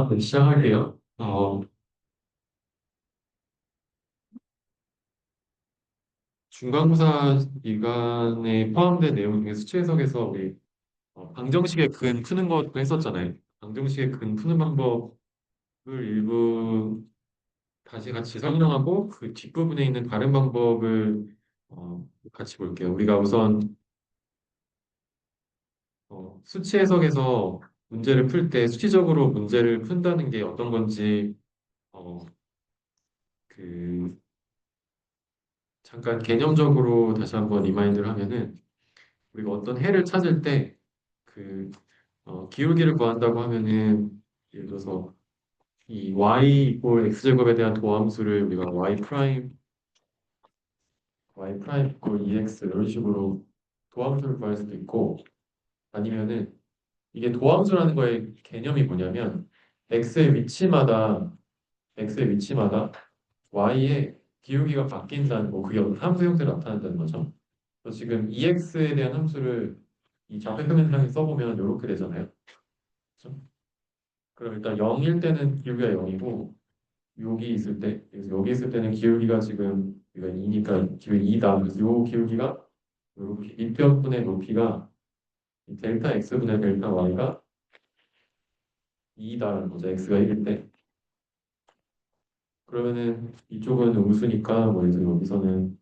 네, 시작할게요. 중간고사 기간에 포함된 내용 중에 수치 해석에서 우리 방정식의 근 푸는 것도 했었잖아요. 방정식의 근 푸는 방법을 일부 다시 같이 설명하고 그 뒷부분에 있는 다른 방법을 같이 볼게요. 우리가 우선 수치 해석에서 문제를 풀 때 수치적으로 문제를 푼다는 게 어떤 건지 어, 그 잠깐 개념적으로 다시 한번 리마인드를 하면은 우리가 어떤 해를 찾을 때 그 기울기를 구한다고 하면은 예를 들어서 이 y 이꼴 x제곱에 대한 도함수를 우리가 y 프라임 이꼴 2x 이런 식으로 도함수를 구할 수도 있고 아니면은 이게 도함수라는 거의 개념이 뭐냐면 x의 위치마다 x의 위치마다 y의 기울기가 바뀐다는 거 그게 어떤 함수 형태로 나타난다는 거죠. 그래서 지금 2x에 대한 함수를 이 좌표평면상에 써보면 이렇게 되잖아요. 그렇죠? 그럼 일단 0일 때는 기울기가 0이고 여기 있을 때 그래서 여기 있을 때는 기울기가 지금 여기가 2니까 기울기 2다. 그래서 요 기울기가 이렇게 밑변분의 높이가 이 델타 x분의 델타 y가 2다라는 거죠. x가 1일 때. 그러면은 이쪽은 음수니까 뭐 이제 여기서는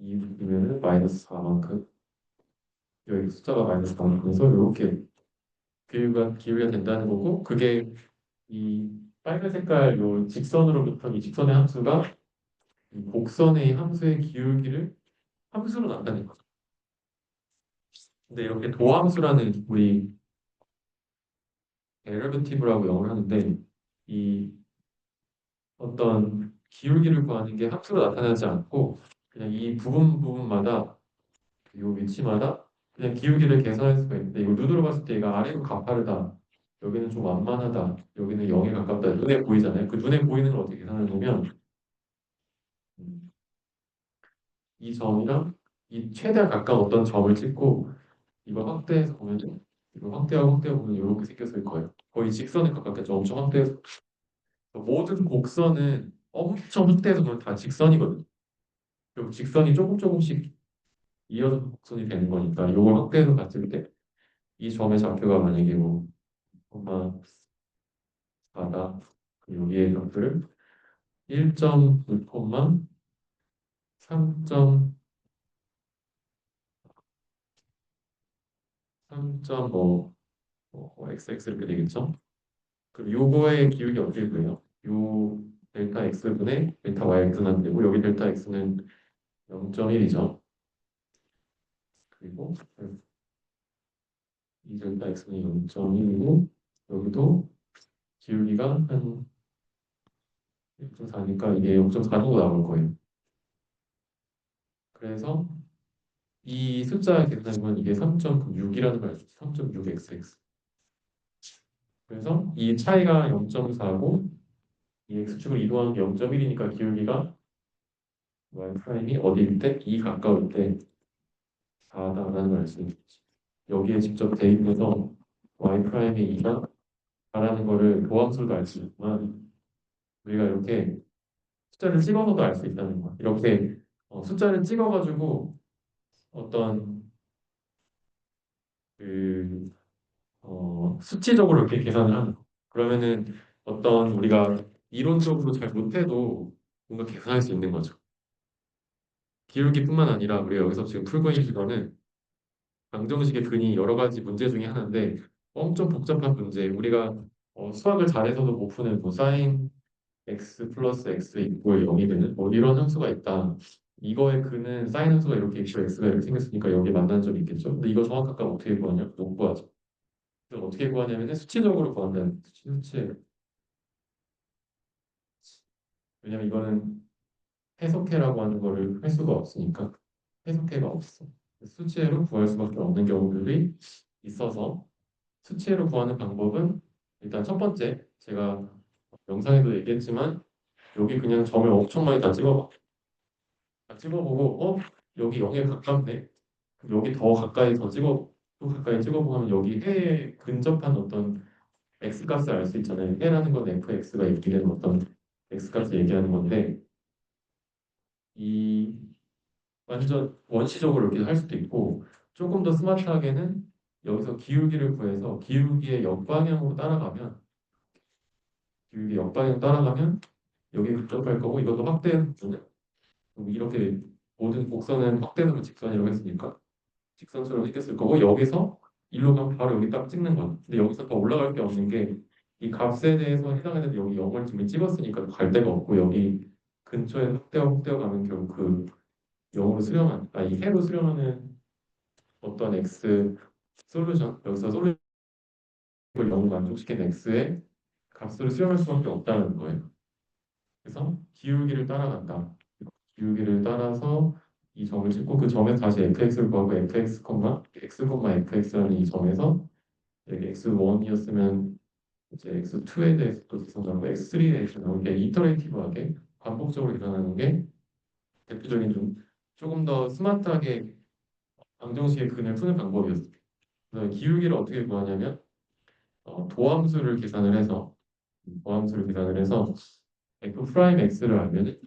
2이면은 마이너스 4만큼 여기 숫자가 마이너스 4만큼 해서 이렇게 기울기가 된다는 거고 그게 이 빨간 색깔 요 직선으로부터 이 직선의 함수가 이 곡선의 함수의 기울기를 함수로 나타낸 거죠. 근데 이렇게 도함수라는 우리 데리베티브라고 영어를 하는데 이 어떤 기울기를 구하는 게 함수로 나타나지 않고 그냥 이 부분마다 이 위치마다 그냥 기울기를 계산할 수가 있는데 이거 눈으로 봤을 때 얘가 아래로 가파르다 여기는 좀 완만하다 여기는 0에 가깝다 눈에 보이잖아요. 그 눈에 보이는 걸 어떻게 계산하냐면 음, 이 점이랑 이 최대한 가까운 어떤 점을 찍고 이걸 확대해서 보면 이거 확대하고 보면 이렇게 생겼을 거예요. 거의 직선에 가깝겠죠. 엄청 확대해서 모든 곡선은 엄청 확대해서 보면 다 직선이거든요. 그리고 직선이 조금씩 이어서 곡선이 되는 거니까 이걸 확대해서 봤을 때 이 점의 좌표가 만약에 뭐 콤마 4다. 여기의 좌표를 1.9 콤마 3.3.5 xx 이렇게 되겠죠. 그럼 요거의 기울기 어떻게 돼요? 요 델타 x분의 델타 yx만 되고 여기 델타 x는 0.1이죠. 그리고 이 델타 x는 0.1이고 여기도 기울기가 한 0.4니까 이게 0.4 정도 나올 거예요. 그래서 이 숫자 계산하면 이게 3.6이라는 걸 알수 있어요. 3.6xx. 그래서 이 차이가 0.4고 이 x축을 이동하는 게 0.1이니까 기울기가 y 프라임이 어디일 때? 2 가까울 때 4다라는 걸 알 수 있는 거지. 여기에 직접 대입해서 y 프라임의 2가 4라는 거를 도함수로도 알 수 있지만 우리가 이렇게 숫자를 찍어서도 알 수 있다는 거야. 이렇게 숫자를 찍어가지고 어떤 그 수치적으로 이렇게 계산을 하는 거. 그러면은 어떤 우리가 이론적으로 잘 못해도 뭔가 계산할 수 있는 거죠. 기울기뿐만 아니라 우리가 여기서 지금 풀고 있는 거는 방정식의 근이 여러 가지 문제 중에 하나인데 엄청 복잡한 문제. 우리가 수학을 잘해서도 못 푸는 뭐 사인 x 플러스 x 이꼴 0이 되는 뭐 이런 함수가 있다. 이거의 근은 사인 함수가 이렇게 있고 x가 이렇게 생겼으니까 여기 만나는 점이 있겠죠. 근데 이거 정확하게 어떻게 구하냐? 못 구하죠. 그래서 어떻게 구하냐면 수치적으로 구한다는 수치. 왜냐면 이거는 해석해라고 하는 거를 할 수가 없으니까 해석해가 없어. 수치로 구할 수밖에 없는 경우들이 있어서 수치로 구하는 방법은 일단 첫 번째 제가 영상에도 얘기했지만 여기 그냥 점을 엄청 많이 다 찍어봐. 다 찍어보고 여기 0에 가깝네. 그럼 여기 더 가까이 더 찍어. 또 가까이 찍어보면 여기 해에 근접한 어떤 x 값을 알 수 있잖아요. 해라는 건 fx가 얘기되는 어떤 x 값을 얘기하는 건데 이 완전 원시적으로 이렇게 할 수도 있고 조금 더 스마트하게는 여기서 기울기를 구해서 기울기의 역방향으로 따라가면 기울기 역방향 따라가면 여기 근접할 거고 이것도 확대해서 이렇게 모든 곡선은 확대되면 직선이라고 했으니까 직선처럼 생겼을 거고 여기서 일로 가면 바로 여기 딱 찍는 거야. 근데 여기서 더 올라갈 게 없는 게 이 값에 대해서 해당하는데 여기 0을 지금 찍었으니까 갈 데가 없고 여기 근처에 확대어 가면 결국 그 0으로 수렴한 이 해로 수렴하는 어떤 x 솔루션 여기서 솔루션을 0으로 만족시킨 x의 값으로 수렴할 수밖에 없다는 거예요. 그래서 기울기를 따라간다. 기울기를 따라서 이 점을 찍고 그 점에서 다시 fx를 구하고 fx, x, fx라는 이 점에서 여기 x1이었으면 이제 x2에 대해서 또 계산하고 x3에 대해서 나오게 이터레이티브하게 반복적으로 일어나는 게 대표적인 조금 더 스마트하게 방정식의 근을 푸는 방법이었어요. 그래서 기울기를 어떻게 구하냐면 도함수를 계산을 해서 f 프라임 x를 알면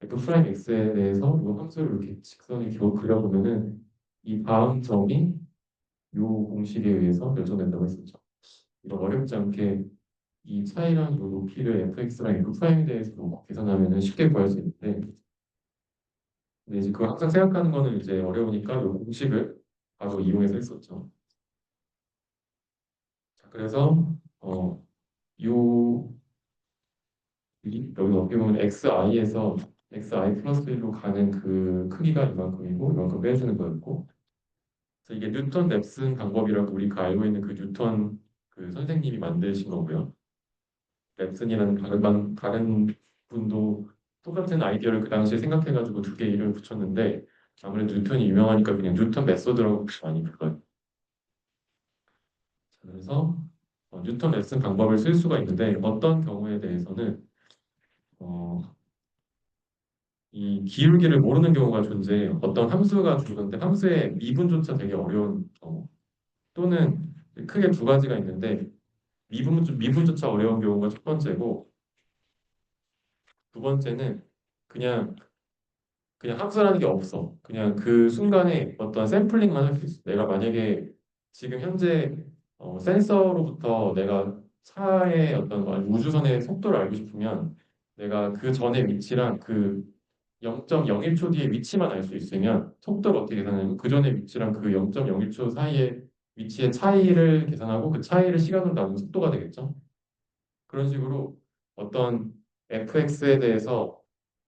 f 프라임 x에 대해서 이 함수를 이렇게 직선을 그려보면은 이 다음 점이 이 공식에 의해서 결정된다고 했었죠. 이거 어렵지 않게 이 차이랑 이 높이를 fx랑 f 프라임에 대해서 계산하면 쉽게 구할 수 있는데 근데 이제 그거 항상 생각하는 거는 이제 어려우니까 이 공식을 바로 이용해서 했었죠. 자, 그래서 요 여기 어떻게 보면 xi에서 xi 플러스 1로 가는 그 크기가 이만큼이고 이만큼 빼주는 거였고 그래서 이게 뉴턴 랩슨 방법이라고 우리가 알고 있는 그 뉴턴 그 선생님이 만드신 거고요. 랩슨이라는 다른 분도 똑같은 아이디어를 그 당시에 생각해가지고 두 개 이름을 붙였는데 아무래도 뉴턴이 유명하니까 그냥 뉴턴 메소드라고 많이 불러요. 그래서 뉴턴 랩슨 방법을 쓸 수가 있는데 어떤 경우에 대해서는 어, 이 기울기를 모르는 경우가 존재해요. 어떤 함수가 주는데 함수의 미분조차 되게 어려운 경우 또는 크게 두 가지가 있는데 미분조차 어려운 경우가 첫 번째고 두 번째는 그냥 함수라는 게 없어. 그냥 그 순간에 어떤 샘플링만 할 수 있어. 내가 만약에 지금 현재 센서로부터 내가 차의 어떤 우주선의 속도를 알고 싶으면 내가 그 전의 위치랑 그 0.01초 뒤에 위치만 알 수 있으면 속도를 어떻게 계산하냐면 그 전의 위치랑 그 0.01초 사이의 위치의 차이를 계산하고 그 차이를 시간으로 나누면 속도가 되겠죠. 그런 식으로 어떤 fx에 대해서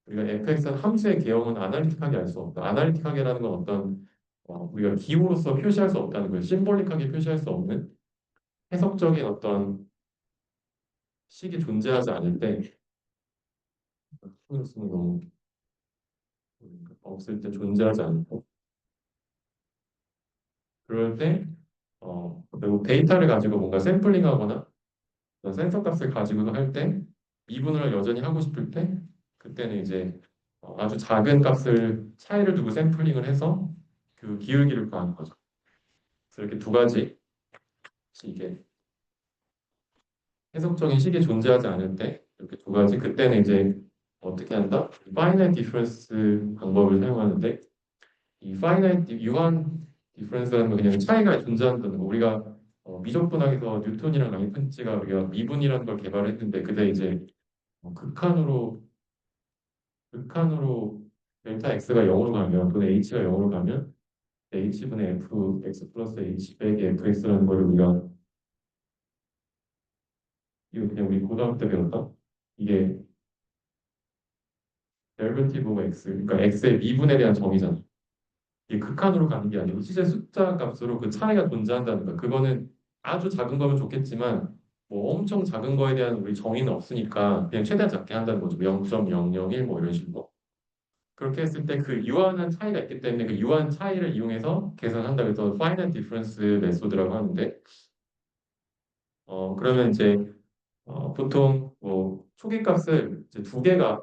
우리가 fx는 함수의 개형은 아날리틱하게 알 수 없다. 아날리틱하게라는 건 어떤 우리가 기호로서 표시할 수 없다는 거예요. 심볼릭하게 표시할 수 없는 해석적인 어떤 식이 존재하지 않을 때 표현을 쓰는 거 없을 때 존재하지 않고 그럴 때 그리고 데이터를 가지고 뭔가 샘플링하거나 센서 값을 가지고도 할 때 미분을 여전히 하고 싶을 때 그때는 이제 아주 작은 값을 차이를 두고 샘플링을 해서 그 기울기를 구하는 거죠. 그래서 이렇게 두 가지 이게 해석적인 식이 존재하지 않을 때 이렇게 두 가지 그때는 이제 어떻게 한다? finite difference 방법을 사용하는데 이 finite 유한 difference라는 건 그냥 차이가 존재한다는 거 우리가 미적분학에서 뉴턴이랑 라이프니츠가 우리가 미분이라는 걸 개발했는데 그때 이제 극한으로 델타 x가 0으로 가면 또는 h가 0으로 가면 h분의 f x 플러스 h 빼기 fx라는 걸 우리가 이거 그냥 우리 고등학교 때 배웠다. 이게 데리베티브 오브 x 그러니까 x의 미분에 대한 정의잖아. 이게 극한으로 가는 게 아니고 실제 숫자 값으로 그 차이가 존재한다는 거. 그거는 아주 작은 거면 좋겠지만 뭐 엄청 작은 거에 대한 우리 정의는 없으니까 그냥 최대한 작게 한다는 거죠. 0.001 뭐 이런 식으로. 그렇게 했을 때 그 유한한 차이가 있기 때문에 그 유한 차이를 이용해서 계산한다 그래서 finite difference 메소드라고 하는데 그러면 이제 보통 뭐 초기 값을 이제 두 개가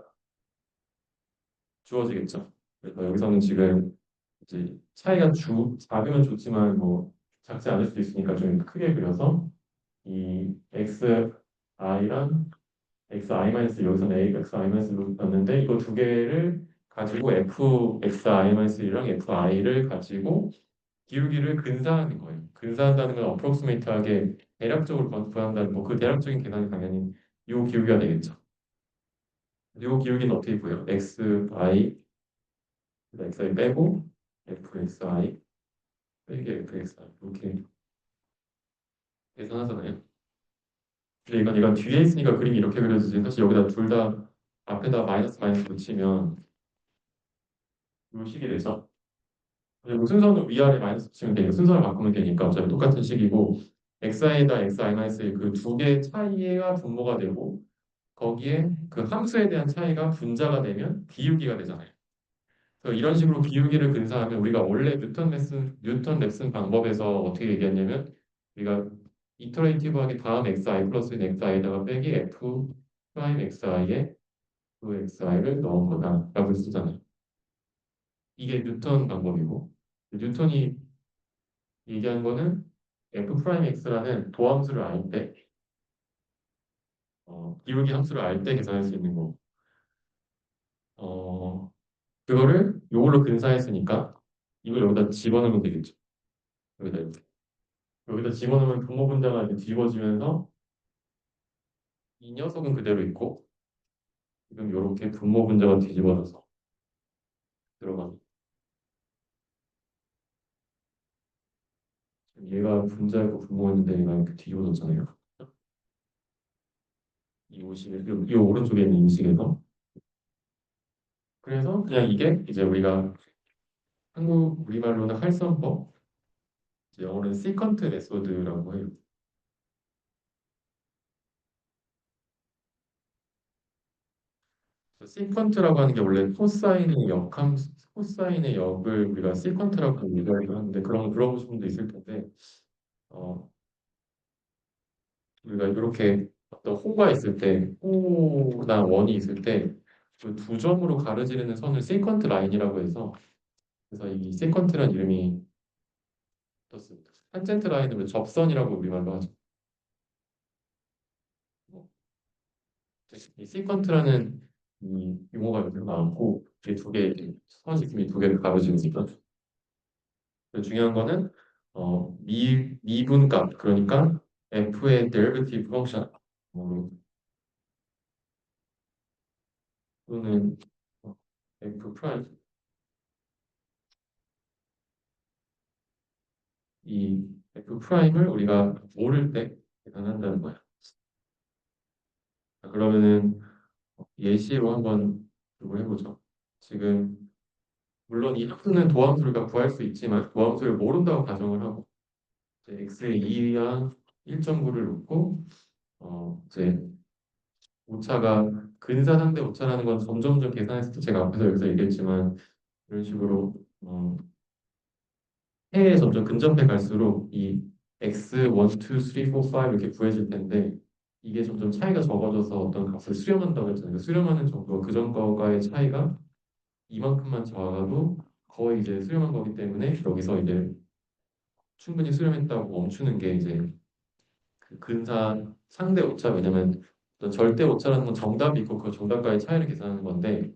주어지겠죠. 그래서 여기서는 지금 이제 차이가 작으면 좋지만 뭐 작지 않을 수도 있으니까 좀 크게 그려서 이 xi랑 xi- 여기서는 a, xi-를 넣었는데 이거 두 개를 가지고 fxi-1이랑 fi를 가지고 기울기를 근사하는 거예요. 근사한다는 건 어프로크시메이트하게 대략적으로 구한다는 뭐 그 대략적인 계산이 당연히 이 기울기가 되겠죠. 이 기울기는 어떻게 보여요? xi 빼고 fxi 빼기 fxi 이렇게 계산하잖아요. 근데 이건 뒤에 있으니까 그림이 이렇게 그려지지 사실 여기다 둘 다 앞에다 마이너스 마이너스 붙이면 이 식이 되죠. 그리고 순서는 위아래 마이너스 붙이면 되니까 순서를 바꾸면 되니까 어차피 똑같은 식이고 xi에다 xi-1 그 두 개의 차이가 분모가 되고 거기에 그 함수에 대한 차이가 분자가 되면 기울기가 되잖아요. 그래서 이런 식으로 기울기를 근사하면 우리가 원래 뉴턴 랩슨 방법에서 어떻게 얘기했냐면 우리가 이터레이티브하게 다음 xi 플러스인 xi에다가 빼기 f 프라임 xi에 그 xi를 넣은 거다라고 쓰잖아요. 이게 뉴턴 방법이고 뉴턴이 얘기한 거는 f 프라임 x라는 도함수를 알 때, 기울기 함수를 알 때 계산할 수 있는 거. 어, 그거를 이걸로 근사했으니까 이걸 여기다 집어넣으면 되겠죠. 여기다 이렇게. 여기다 집어넣으면 분모 분자가 이렇게 뒤집어지면서 이 녀석은 그대로 있고 지금 이렇게 분모 분자가 뒤집어져서 들어갑니다. 얘가 분자이고 분모였는데 얘가 이렇게 뒤집어졌잖아요. 이 오식에 이 오른쪽에 있는 인식에서 그래서 그냥 이게 이제 우리가 우리말로는 할선법, 이제 영어로는 시컨트 메소드라고 해요. 시컨트라고 하는 게 원래 코사인의 역을 우리가 시컨트라고 얘기하기도 하는데 그런 거 들어보신 분도 있을 텐데 어, 우리가 이렇게 어떤 호가 있을 때 호나 원이 있을 때 그 두 점으로 가로지르는 선을 시컨트 라인이라고 해서 그래서 이 시컨트라는 이름이 떴습니다. 탄젠트 라인은 접선이라고 우리말로 하죠. 이 시컨트라는 이 용어가 여기서 나왔고 이두개 선지름이 두 개를 가로지르니까 중요한 거는 미분값 그러니까 f의 데리베티브 펑션 또는 f 프라임 이 f 프라임을 우리가 모를 때 계산한다는 거야. 자, 그러면은 예시로 한번 이걸 해보죠. 지금 물론 이 함수는 도함수가 구할 수 있지만 도함수를 모른다고 가정을 하고 이제 x의 2와 1.9를 놓고 이제 오차가 근사상대 오차라는 건 점점점 계산했을 때 제가 앞에서 여기서 얘기했지만 이런 식으로 해에 점점 근접해 갈수록 이 x 1, 2, 3, 4, 5 이렇게 구해질 텐데 이게 점점 차이가 적어져서 어떤 값을 수렴한다고 했잖아요. 수렴하는 정도가 그전 거와의 차이가 이만큼만 적어도 거의 이제 수렴한 거기 때문에 여기서 이제 충분히 수렴했다고 멈추는 게 이제 그 근사 상대 오차 왜냐면 어떤 절대 오차라는 건 정답이 있고 그 정답과의 차이를 계산하는 건데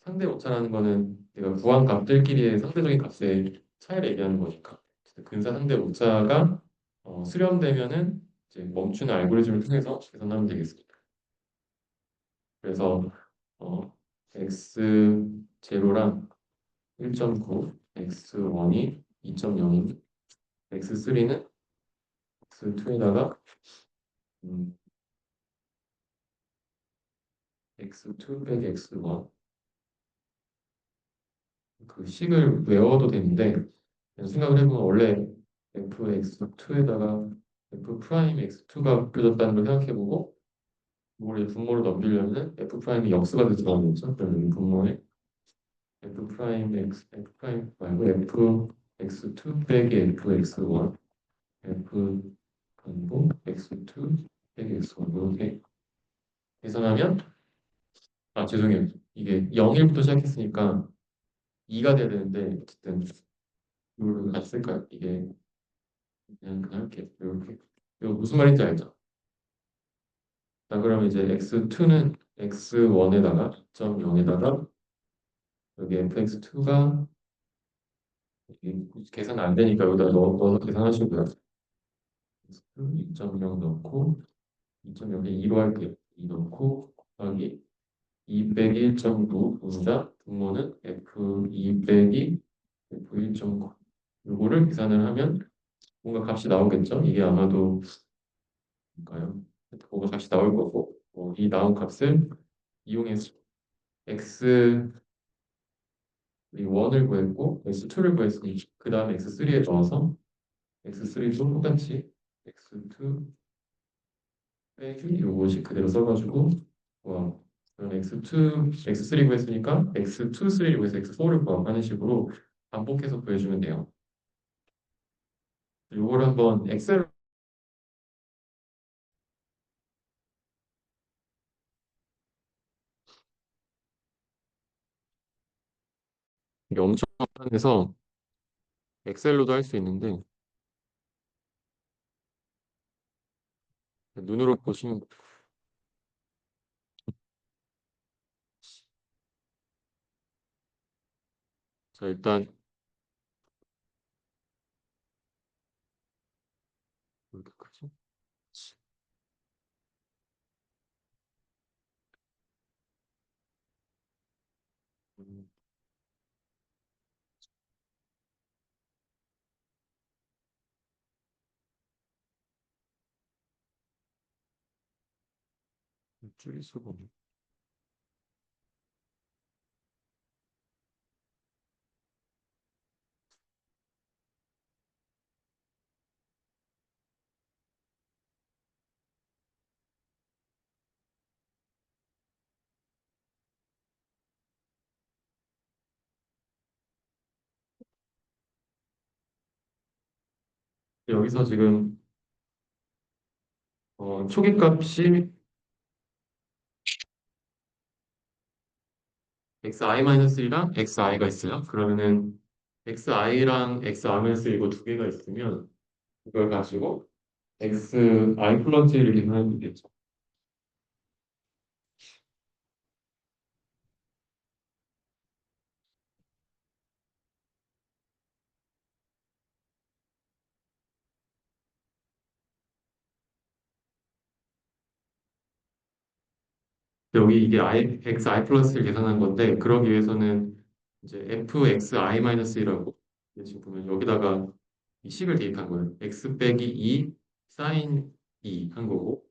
상대 오차라는 거는 내가 구한 값들끼리의 상대적인 값의 차이를 얘기하는 거니까 근사 상대 오차가 수렴되면은 이제 멈추는 알고리즘을 통해서 계산하면 되겠습니다. 그래서 x0랑 1.9, x1이 2.0인 x3는 x2에다가 x2 빼기 x1 그 식을 외워도 되는데 생각을 해보면 원래 fx2에다가 f 프라임 x2가 껴졌다는 걸 생각해보고 이걸 분모로 넘기려면 f 프라임이 역수가 돼서 나오겠죠. 그러면 이 분모에 f 프라임 f 프라임 말고 f x2 빼기 f x1 f 분모 x2 빼기 x1 이렇게 계산하면 죄송해요. 이게 0일부터 시작했으니까 2가 돼야 되는데 어쨌든 이걸 같이 쓸까요? 이게 그냥 할게요. 이렇게. 이거 무슨 말인지 알죠? 자, 그러면 이제 x2는 x1에다가 2.0에다가 여기 fx2가 계산 안 되니까 여기다 넣어서 계산하시고요. 2.0 넣고 2.0에 2로 할게요. 2 넣고 곱하기 2 빼기 1.9 분자 분모는 f2 빼기 f1.9 요거를 계산을 하면 뭔가 값이 나오겠죠? 이게 아마도 뭘까요? 뭔가 값이 나올 거고 이 나온 값을 이용해서 x 1을 구했고 x2를 구했으니 그 다음에 x3에 넣어서 x3도 똑같이 x2 빼기 요것이 그대로 써가지고 와 그럼 x3 구했으니까 x2, 3를 구해서 x4를 구하는 식으로 반복해서 구해주면 돼요. 요걸 한번 엑셀 이게 엄청 간단해서 엑셀로도 할 수 있는데 눈으로 보시면 자 일단 왜 이렇게 크지? 음, 줄일 수가 없네. 여기서 지금 초기값이 xi-1이랑 xi가 있어요. 그러면은 xi랑 xi-1 두 개가 있으면 이걸 가지고 xi 플러스 1을 계산하면 되겠죠. 여기 이게 xi 플러스를 계산한 건데 그러기 위해서는 이제 fxi-1이라고 지금 보면 여기다가 이 식을 대입한 거예요. x 빼기 2 sin 2 한 거고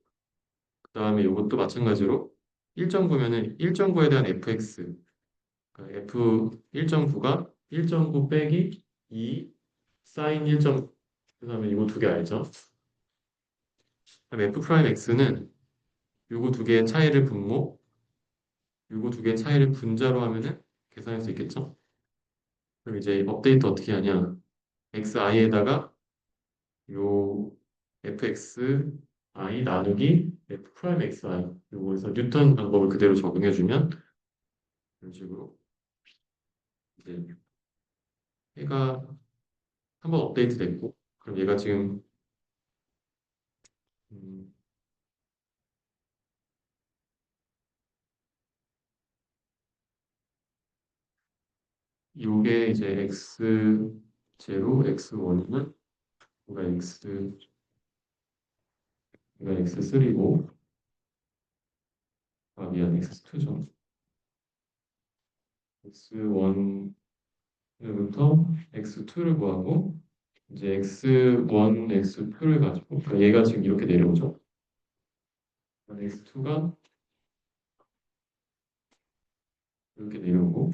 그 다음에 이것도 마찬가지로 1.9면은 1.9에 대한 fx 그러니까 f1.9가 1.9 빼기 2 sin 1.9 그 다음에 이거 두 개 알죠? 그다음에 f 프라임 x는 요거 두 개의 차이를 분모 요거 두 개의 차이를 분자로 하면은 계산할 수 있겠죠? 그럼 이제 업데이트 어떻게 하냐? xi에다가 요 fx i 나누기 f 프라임 xi 요거에서 뉴턴 방법을 그대로 적용해주면 이런 식으로 이제 얘가 한번 업데이트 됐고 그럼 얘가 지금 음, 요게 이제 x0, x1이면 요가 얘가 x3고 아 미안 x2죠. x1부터 x2를 구하고 이제 x1, x2를 가지고 그러니까 얘가 지금 이렇게 내려오죠. x2가 이렇게 내려오고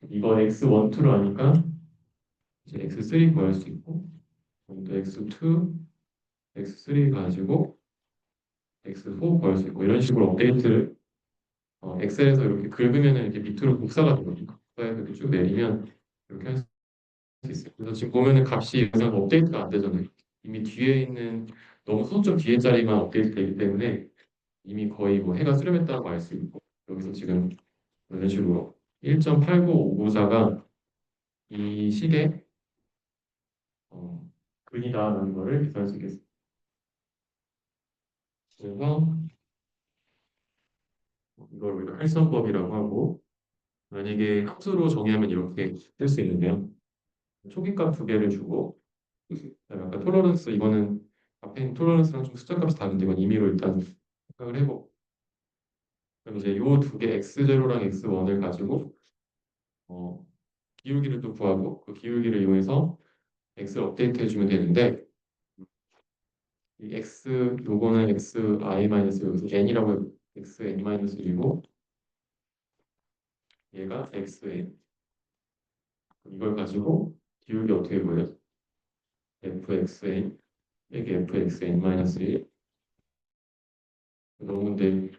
이거 x1, 2로 하니까 이제 x3 구할 수 있고 또 x2, x3 가지고 x4 구할 수 있고 이런 식으로 업데이트를 엑셀에서 이렇게 긁으면 이렇게 밑으로 복사가 되거든요. 복사해서 이렇게 쭉 내리면 이렇게 할 수 있어요. 그래서 지금 보면은 값이 이상 업데이트가 안 되잖아요. 이미 뒤에 있는 너무 소수점 뒤에 자리만 업데이트 되기 때문에 이미 거의 뭐 해가 수렴했다고 알 수 있고 여기서 지금 이런 식으로 1.89594가 이 식의 근이다라는 거를 계산할 수 있겠습니다. 그래서 이걸 우리가 할선법이라고 하고 만약에 함수로 정의하면 이렇게 쓸 수 있는데요. 초기값 두 개를 주고 그다음에 아까 톨러런스 이거는 앞에 있는 톨러런스랑 좀 숫자값이 다른데 이건 임의로 일단 생각을 해보고 그럼 이제 요 두 개 x0랑 x1을 가지고 어, 기울기를 또 구하고 그 기울기를 이용해서 x를 업데이트 해주면 되는데 이 x 요거는 xi 마이너스 여기서 n이라고 해요. xn 마이너스 1이고 얘가 xn 이걸 가지고 기울기 어떻게 구해요? fxn 빼기 fxn 마이너스 1 너무 근데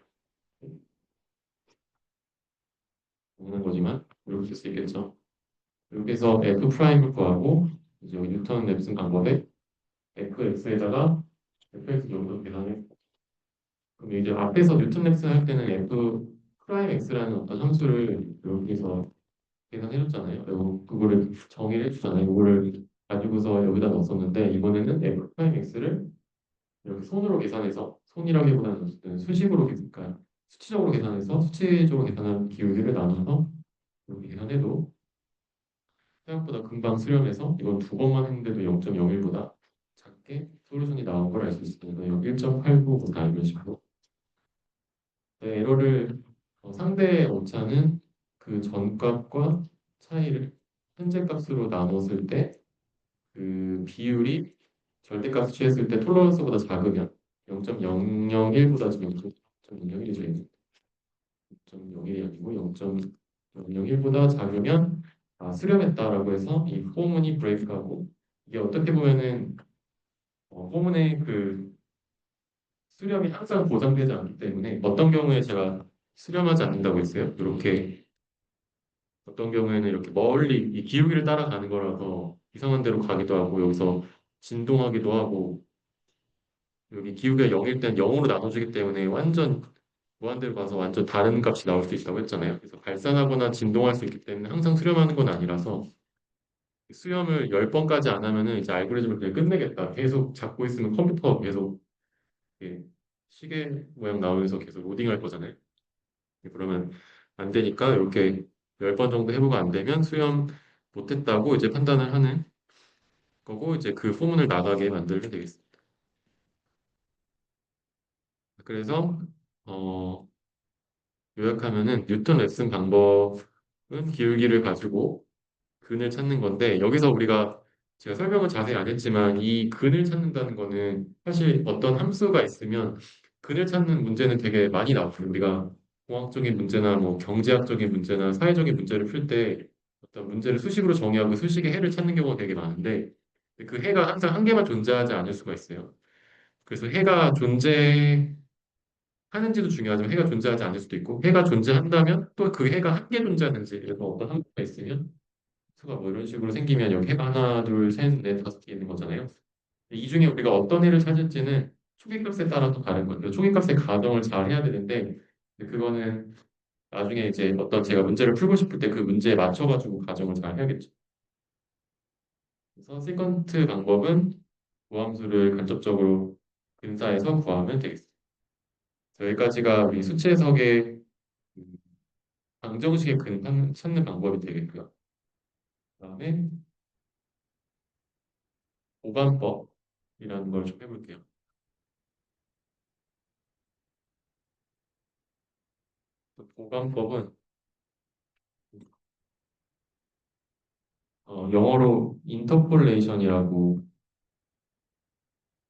없는 거지만 이렇게 쓸 수 있겠죠. 이렇게 해서 f 프라임을 구하고 이제 여기 뉴턴 랩슨 방법에 fx에다가 fx 정도 계산해. 그럼 이제 앞에서 뉴턴 랩슨 할 때는 f 프라임 x라는 어떤 함수를 여기서 계산해줬잖아요. 그리고 그거를 정의를 해주잖아요. 이거를 가지고서 여기다 넣었었는데 이번에는 f 프라임 x를 이렇게 손으로 계산해서 손이라기보다는 어쨌든 수식으로 그러니까 수치적으로 계산해서 수치적으로 계산한 기울기를 나눠서 이렇게 계산해도 생각보다 금방 수렴해서 이건 두 번만 했는데도 0.01보다 작게 솔루션이 나온 걸 알 수 있습니다. 여기 1.89보다 이런 식으로. 네, 에러를 상대의 오차는 그 전값과 차이를 현재 값으로 나눴을 때 그 비율이 절대값을 취했을 때 톨러런스보다 작으면 0.001보다 지금 0.001이죠. 0.01이 아니고 0.001보다 작으면 수렴했다라고 해서 이 포문이 브레이크하고 이게 어떻게 보면은 포문의 그 수렴이 항상 보장되지 않기 때문에 어떤 경우에 제가 수렴하지 않는다고 했어요. 이렇게 어떤 경우에는 이렇게 멀리 이 기울기를 따라가는 거라서 이상한 데로 가기도 하고 여기서 진동하기도 하고 여기 기울기가 0일 땐 0으로 나눠주기 때문에 완전 무한대로 가서 완전 다른 값이 나올 수 있다고 했잖아요. 그래서 발산하거나 진동할 수 있기 때문에 항상 수렴하는 건 아니라서 수렴을 10번까지 안 하면은 이제 알고리즘을 그냥 끝내겠다. 계속 잡고 있으면 컴퓨터 계속 이렇게 시계 모양 나오면서 계속 로딩할 거잖아요. 그러면 안 되니까 이렇게 10번 정도 해보고 안 되면 수렴 못했다고 이제 판단을 하는 거고 이제 그 소문을 나가게 만들면 되겠습니다. 그래서 어, 요약하면은 뉴턴 랩슨 방법은 기울기를 가지고 근을 찾는 건데 여기서 우리가 제가 설명을 자세히 안 했지만 이 근을 찾는다는 거는 사실 어떤 함수가 있으면 근을 찾는 문제는 되게 많이 나와요. 우리가 공학적인 문제나 뭐 경제학적인 문제나 사회적인 문제를 풀 때 어떤 문제를 수식으로 정의하고 수식의 해를 찾는 경우가 되게 많은데 그 해가 항상 한 개만 존재하지 않을 수가 있어요. 그래서 해가 존재하는지도 중요하지만 해가 존재하지 않을 수도 있고 해가 존재한다면 또 그 해가 한 개 존재하는지 그래서 어떤 함수가 있으면 수가 뭐 이런 식으로 생기면 여기 해가 하나, 둘, 셋, 넷, 다섯 개 있는 거잖아요. 이 중에 우리가 어떤 해를 찾을지는 초기값에 따라서 다른 거예요. 초기값의 가정을 잘 해야 되는데 그거는 나중에 이제 어떤 제가 문제를 풀고 싶을 때 그 문제에 맞춰가지고 가정을 잘 해야겠죠. 그래서 세컨트 방법은 모함수를 간접적으로 근사해서 구하면 되겠습니다. 여기까지가 우리 수치 해석의 방정식의 근을 찾는 방법이 되겠고요. 그다음에 보관법이라는 걸 좀 해볼게요. 보관법은 영어로 인터폴레이션이라고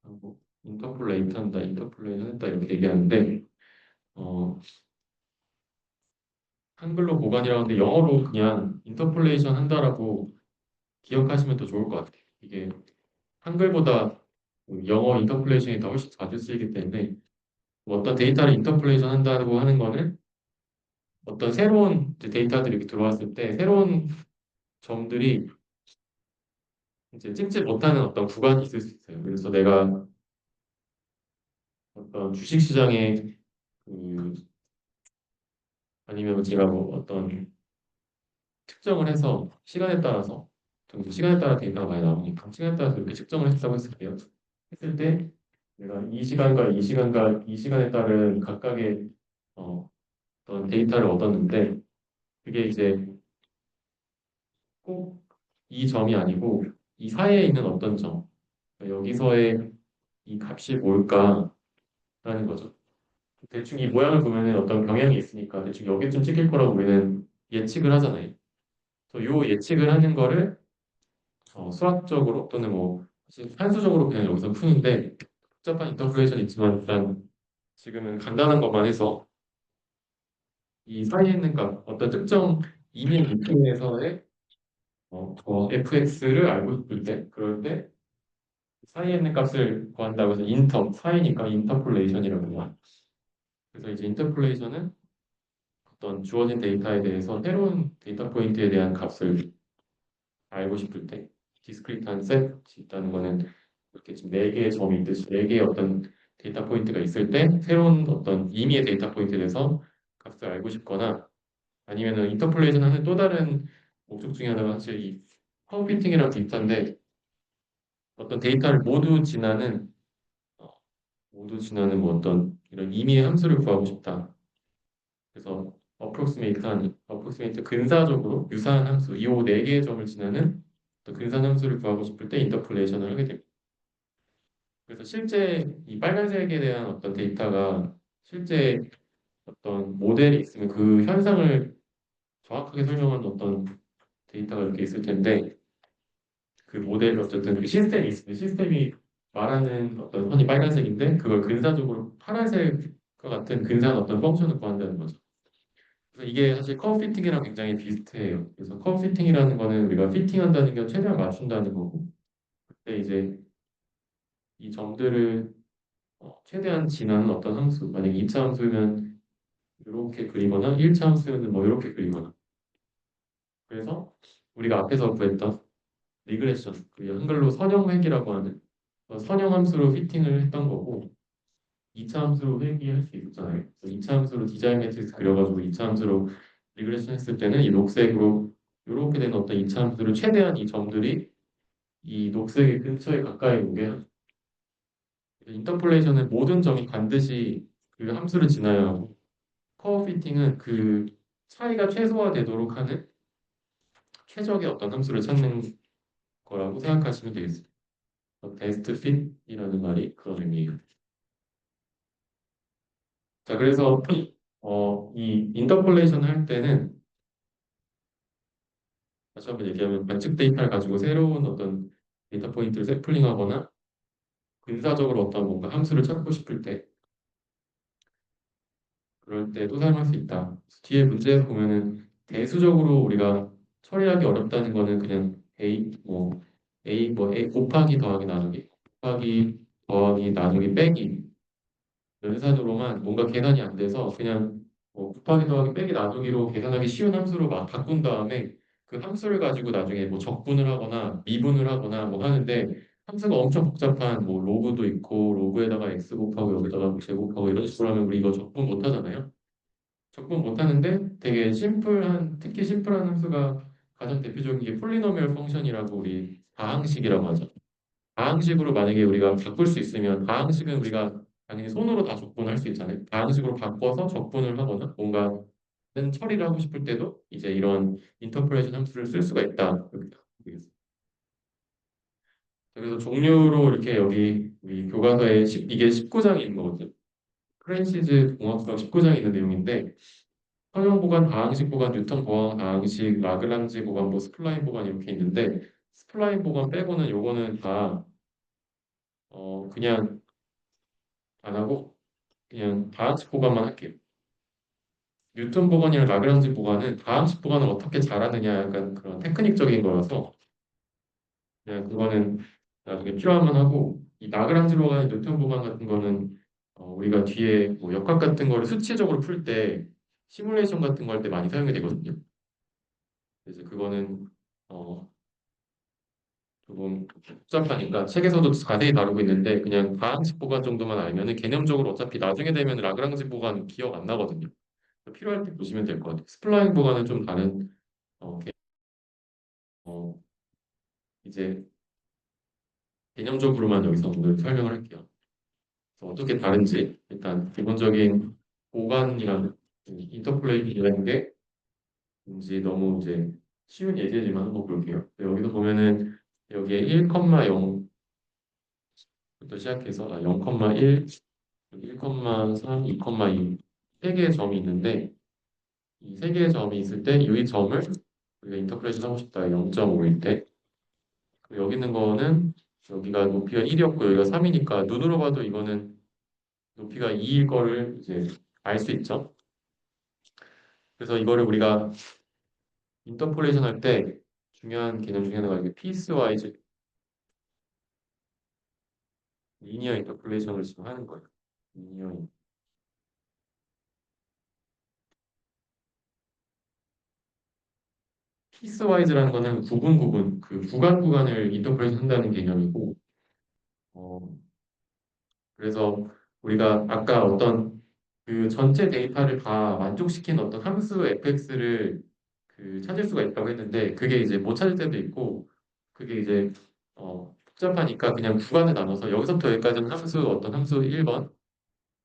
하고 인터폴레이트 한다, 인터폴레이션 했다 이렇게 얘기하는데 어, 한글로 보관이라고 하는데 영어로 그냥 인터폴레이션 한다라고 기억하시면 더 좋을 것 같아요. 이게 한글보다 영어 인터폴레이션이 더 훨씬 자주 쓰이기 때문에 뭐 어떤 데이터를 인터폴레이션 한다고 하는 거는 어떤 새로운 이제 데이터들이 이렇게 들어왔을 때 새로운 점들이 이제 찍지 못하는 어떤 구간이 있을 수 있어요. 그래서 내가 어떤 주식시장에 그 아니면 제가 뭐 어떤 특정을 해서 시간에 따라서 좀 시간에 따라 데이터가 많이 나오니까 시간에 따라서 이렇게 측정을 했다고 했을게요. 했을 때 내가 이 시간과 이 시간과 이 시간에 따른 각각의 어떤 데이터를 얻었는데 그게 이제 꼭 이 점이 아니고 이 사이에 있는 어떤 점 그러니까 여기서의 이 값이 뭘까라는 거죠. 대충 이 모양을 보면 어떤 경향이 있으니까 대충 여기쯤 찍힐 거라고 우리는 예측을 하잖아요. 그래서 요 예측을 하는 거를 수학적으로 또는 뭐 사실 산수적으로 그냥 여기서 푸는데 복잡한 인터프레이션이 있지만 일단 지금은 간단한 것만 해서 이 사이에 있는 값 어떤 특정 이미 느낌에서의 fx를 알고 싶을 때 그럴 때 사이에 있는 값을 구한다고 해서 사이니까 인터폴레이션이라고 해요. 그래서 이제 인터폴레이션은 어떤 주어진 데이터에 대해서 새로운 데이터 포인트에 대한 값을 알고 싶을 때 디스크리트한 셋이 있다는 거는 이렇게 지금 네 개의 점이 있듯이 네 개의 어떤 데이터 포인트가 있을 때 새로운 어떤 임의의 데이터 포인트에 대해서 값을 알고 싶거나 아니면은 인터폴레이션 하는 또 다른 목적 중에 하나가 사실 이 커브 피팅이랑 비슷한데 어떤 데이터를 어, 모두 지나는 뭐 어떤 이런 임의의 함수를 구하고 싶다. 그래서 approximate 근사적으로 유사한 함수 이 네 개의 점을 지나는 또 근사한 함수를 구하고 싶을 때 인터폴레이션을 하게 됩니다. 그래서 실제 이 빨간색에 대한 어떤 데이터가 실제 어떤 모델이 있으면 그 현상을 정확하게 설명하는 어떤 데이터가 이렇게 있을 텐데 그 모델이 어쨌든 그 시스템이 있습니다. 시스템이 말하는 어떤 선이 빨간색인데 그걸 근사적으로 파란색과 같은 근사한 어떤 펑션을 구한다는 거죠. 그래서 이게 사실 커브 피팅이랑 굉장히 비슷해요. 그래서 커브 피팅이라는 거는 우리가 피팅한다는 게 최대한 맞춘다는 거고 그때 이제 이 점들을 최대한 지나는 어떤 함수 만약에 2차 함수면 이렇게 그리거나 1차 함수면 뭐 이렇게 그리거나 그래서 우리가 앞에서 구했던 리그레션 그 한글로 선형회귀라고 하는 선형함수로 피팅을 했던 거고 2차 함수로 회귀할 수 있었잖아요. 그래서 2차 함수로 디자인 매트리스 그려가지고 2차 함수로 리그레션 했을 때는 이 녹색으로 이렇게 된 어떤 2차 함수를 최대한 이 점들이 이 녹색의 근처에 가까이 오게 하죠. 인터폴레이션은 모든 점이 반드시 그 함수를 지나야 하고 커브 피팅은 그 차이가 최소화되도록 하는 최적의 어떤 함수를 찾는 거라고 생각하시면 되겠습니다. 베스트 핏이라는 말이 그런 의미예요. 자, 그래서 이 인터폴레이션 할 때는 다시 한번 얘기하면 관측 데이터를 가지고 새로운 어떤 데이터 포인트를 샘플링하거나 근사적으로 어떤 뭔가 함수를 찾고 싶을 때 그럴 때도 사용할 수 있다. 뒤에 문제에서 보면은 대수적으로 우리가 처리하기 어렵다는 거는 그냥 A 곱하기 더하기 나누기 곱하기 더하기 나누기 빼기 연산으로만 뭔가 계산이 안 돼서 그냥 곱하기 더하기 빼기 나누기로 계산하기 쉬운 함수로 막 바꾼 다음에 그 함수를 가지고 나중에 뭐 적분을 하거나 미분을 하거나 뭐 하는데 함수가 엄청 복잡한 뭐 로그도 있고 로그에다가 x 곱하고 여기다가 뭐 제곱하고 이런 식으로 하면 우리 이거 적분 못 하잖아요. 적분 못 하는데 되게 특히 심플한 함수가 가장 대표적인 게 폴리노미얼 펑션이라고 우리 다항식이라고 하죠. 다항식으로 만약에 우리가 바꿀 수 있으면 다항식은 우리가 당연히 손으로 다 적분할 수 있잖아요. 다항식으로 바꿔서 적분을 하거나 뭔가 는 처리를 하고 싶을 때도 이제 이런 인터포레이션 함수를 쓸 수가 있다. 이렇게 되겠습니다. 그래서 종류로 이렇게 여기 우리 교과서에 이게 19장이 있는 거거든요. 프렌시즈 공학수학 19장이 있는 내용인데 선형 보관, 다항식 보관, 뉴턴 보관, 다항식, 라글랑지 보관, 뭐 스플라인 보관 이렇게 있는데 스플라인 보관 빼고는 요거는 다 그냥 안 하고 그냥 다항식 보관만 할게요. 뉴턴 보관이랑 라그랑지 보관은 다항식 보관을 어떻게 잘하느냐 약간 그런 테크닉적인 거라서 그냥 그거는 나중에 필요하면 하고 이 라그랑지 보관, 뉴턴 보관 같은 거는 우리가 뒤에 뭐 역학 같은 거를 수치적으로 풀 때 시뮬레이션 같은 거 할 때 많이 사용이 되거든요. 그래서 그거는 어, 조금 복잡하니까 책에서도 자세히 다루고 있는데 그냥 다항식 보관 정도만 알면은 개념적으로 어차피 나중에 되면 라그랑지 보관 기억 안 나거든요. 필요할 때 보시면 될 것 같아요. 스플라인 보관은 좀 다른 어, 개- 어, 이제 개념적으로만 여기서 오늘 설명을 할게요. 그래서 어떻게 다른지 일단 기본적인 보관이라는 인터폴레이션이라는 게 뭔지 너무 이제 쉬운 예제지만 한번 볼게요. 여기서 보면은 여기에 1,0부터 시작해서 0,1, 1,3, 2,2 세 개의 점이 있는데 이 세 개의 점이 있을 때 이 점을 우리가 인터폴레이션 하고 싶다 0.5일 때 그리고 여기 있는 거는 여기가 높이가 1이었고 여기가 3이니까 눈으로 봐도 이거는 높이가 2일 거를 이제 알 수 있죠. 그래서 이거를 우리가 인터폴레이션 할 때 중요한 개념 중에 하나가 이게 피스와이즈 리니어 인터폴레이션을 지금 하는 거예요. 리니어 피스와이즈라는 거는 부분 그 구간을 인터폴레이션 한다는 개념이고 어, 그래서 우리가 아까 어떤 그 전체 데이터를 다 만족시킨 어떤 함수 fx를 그 찾을 수가 있다고 했는데 그게 이제 못 찾을 때도 있고 그게 이제 복잡하니까 그냥 구간을 나눠서 여기서부터 여기까지는 함수 어떤 함수 1번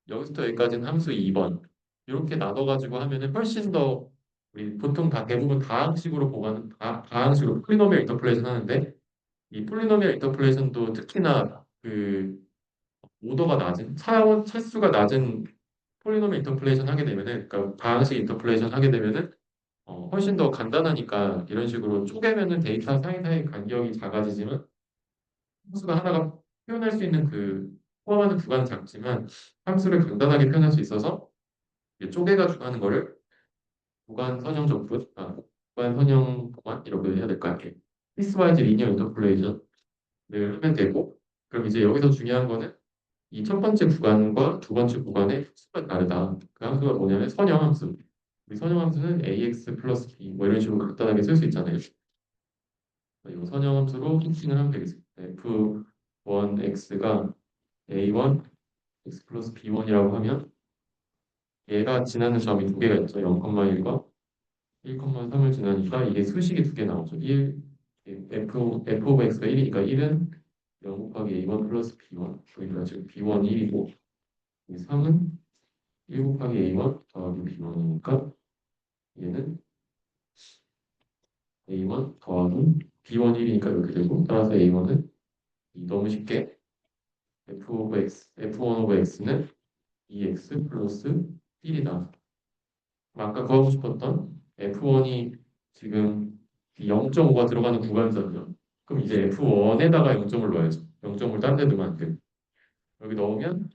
여기서부터 여기까지는 함수 2번 이렇게 나눠가지고 하면은 훨씬 더 우리 보통 다 대부분 다항식으로 보관은 다항식으로 폴리노미얼 인터폴레이션 하는데 이 폴리노미얼 인터폴레이션도 특히나 그 오더가 낮은 차원 차수가 낮은 폴리노미얼 인터폴레이션 하게 되면은 그러니까 다항식 인터폴레이션 하게 되면은 훨씬 더 간단하니까 이런 식으로 쪼개면은 데이터 사이사이 간격이 작아지지만 함수가 하나가 표현할 수 있는 그 포함하는 구간은 작지만 함수를 간단하게 표현할 수 있어서 이게 쪼개가지고 하는 거를 구간 선형 접근, 구간 선형 보관 이렇게 해야 될까요? 피스와이즈 리니어 인터폴레이션을 하면 되고 그럼 이제 여기서 중요한 거는 이 첫 번째 구간과 두 번째 구간의 함수가 다르다. 그 함수가 뭐냐면 선형함수. 이 선형함수는 ax 플러스 b 뭐 이런 식으로 간단하게 쓸 수 있잖아요. 이 선형함수로 킹칭을 하면 되겠습니다. f1x가 a1 x 플러스 b1이라고 하면 얘가 지나는 점이 두 개가 있죠. 0,1과 1,3을 지나니까 이게 수식이 두 개 나오죠. 1, f of x가 1이니까 1은 0 곱하기 a1 플러스 b1 여기가 지금 b1 1이고 3은 1 곱하기 a1 더하기 b1이니까 얘는 a1 더하기 b1 1이니까 이렇게 되고 따라서 a1은 너무 쉽게 f of x, f1 of x는 2x 플러스 1이다. 아까 구하고 싶었던 f1이 지금 0.5가 들어가는 구간이잖아요. 그럼 이제 f1에다가 0점을 넣어야죠. 0점을 딴 데 넣으면 안 돼요. 여기 넣으면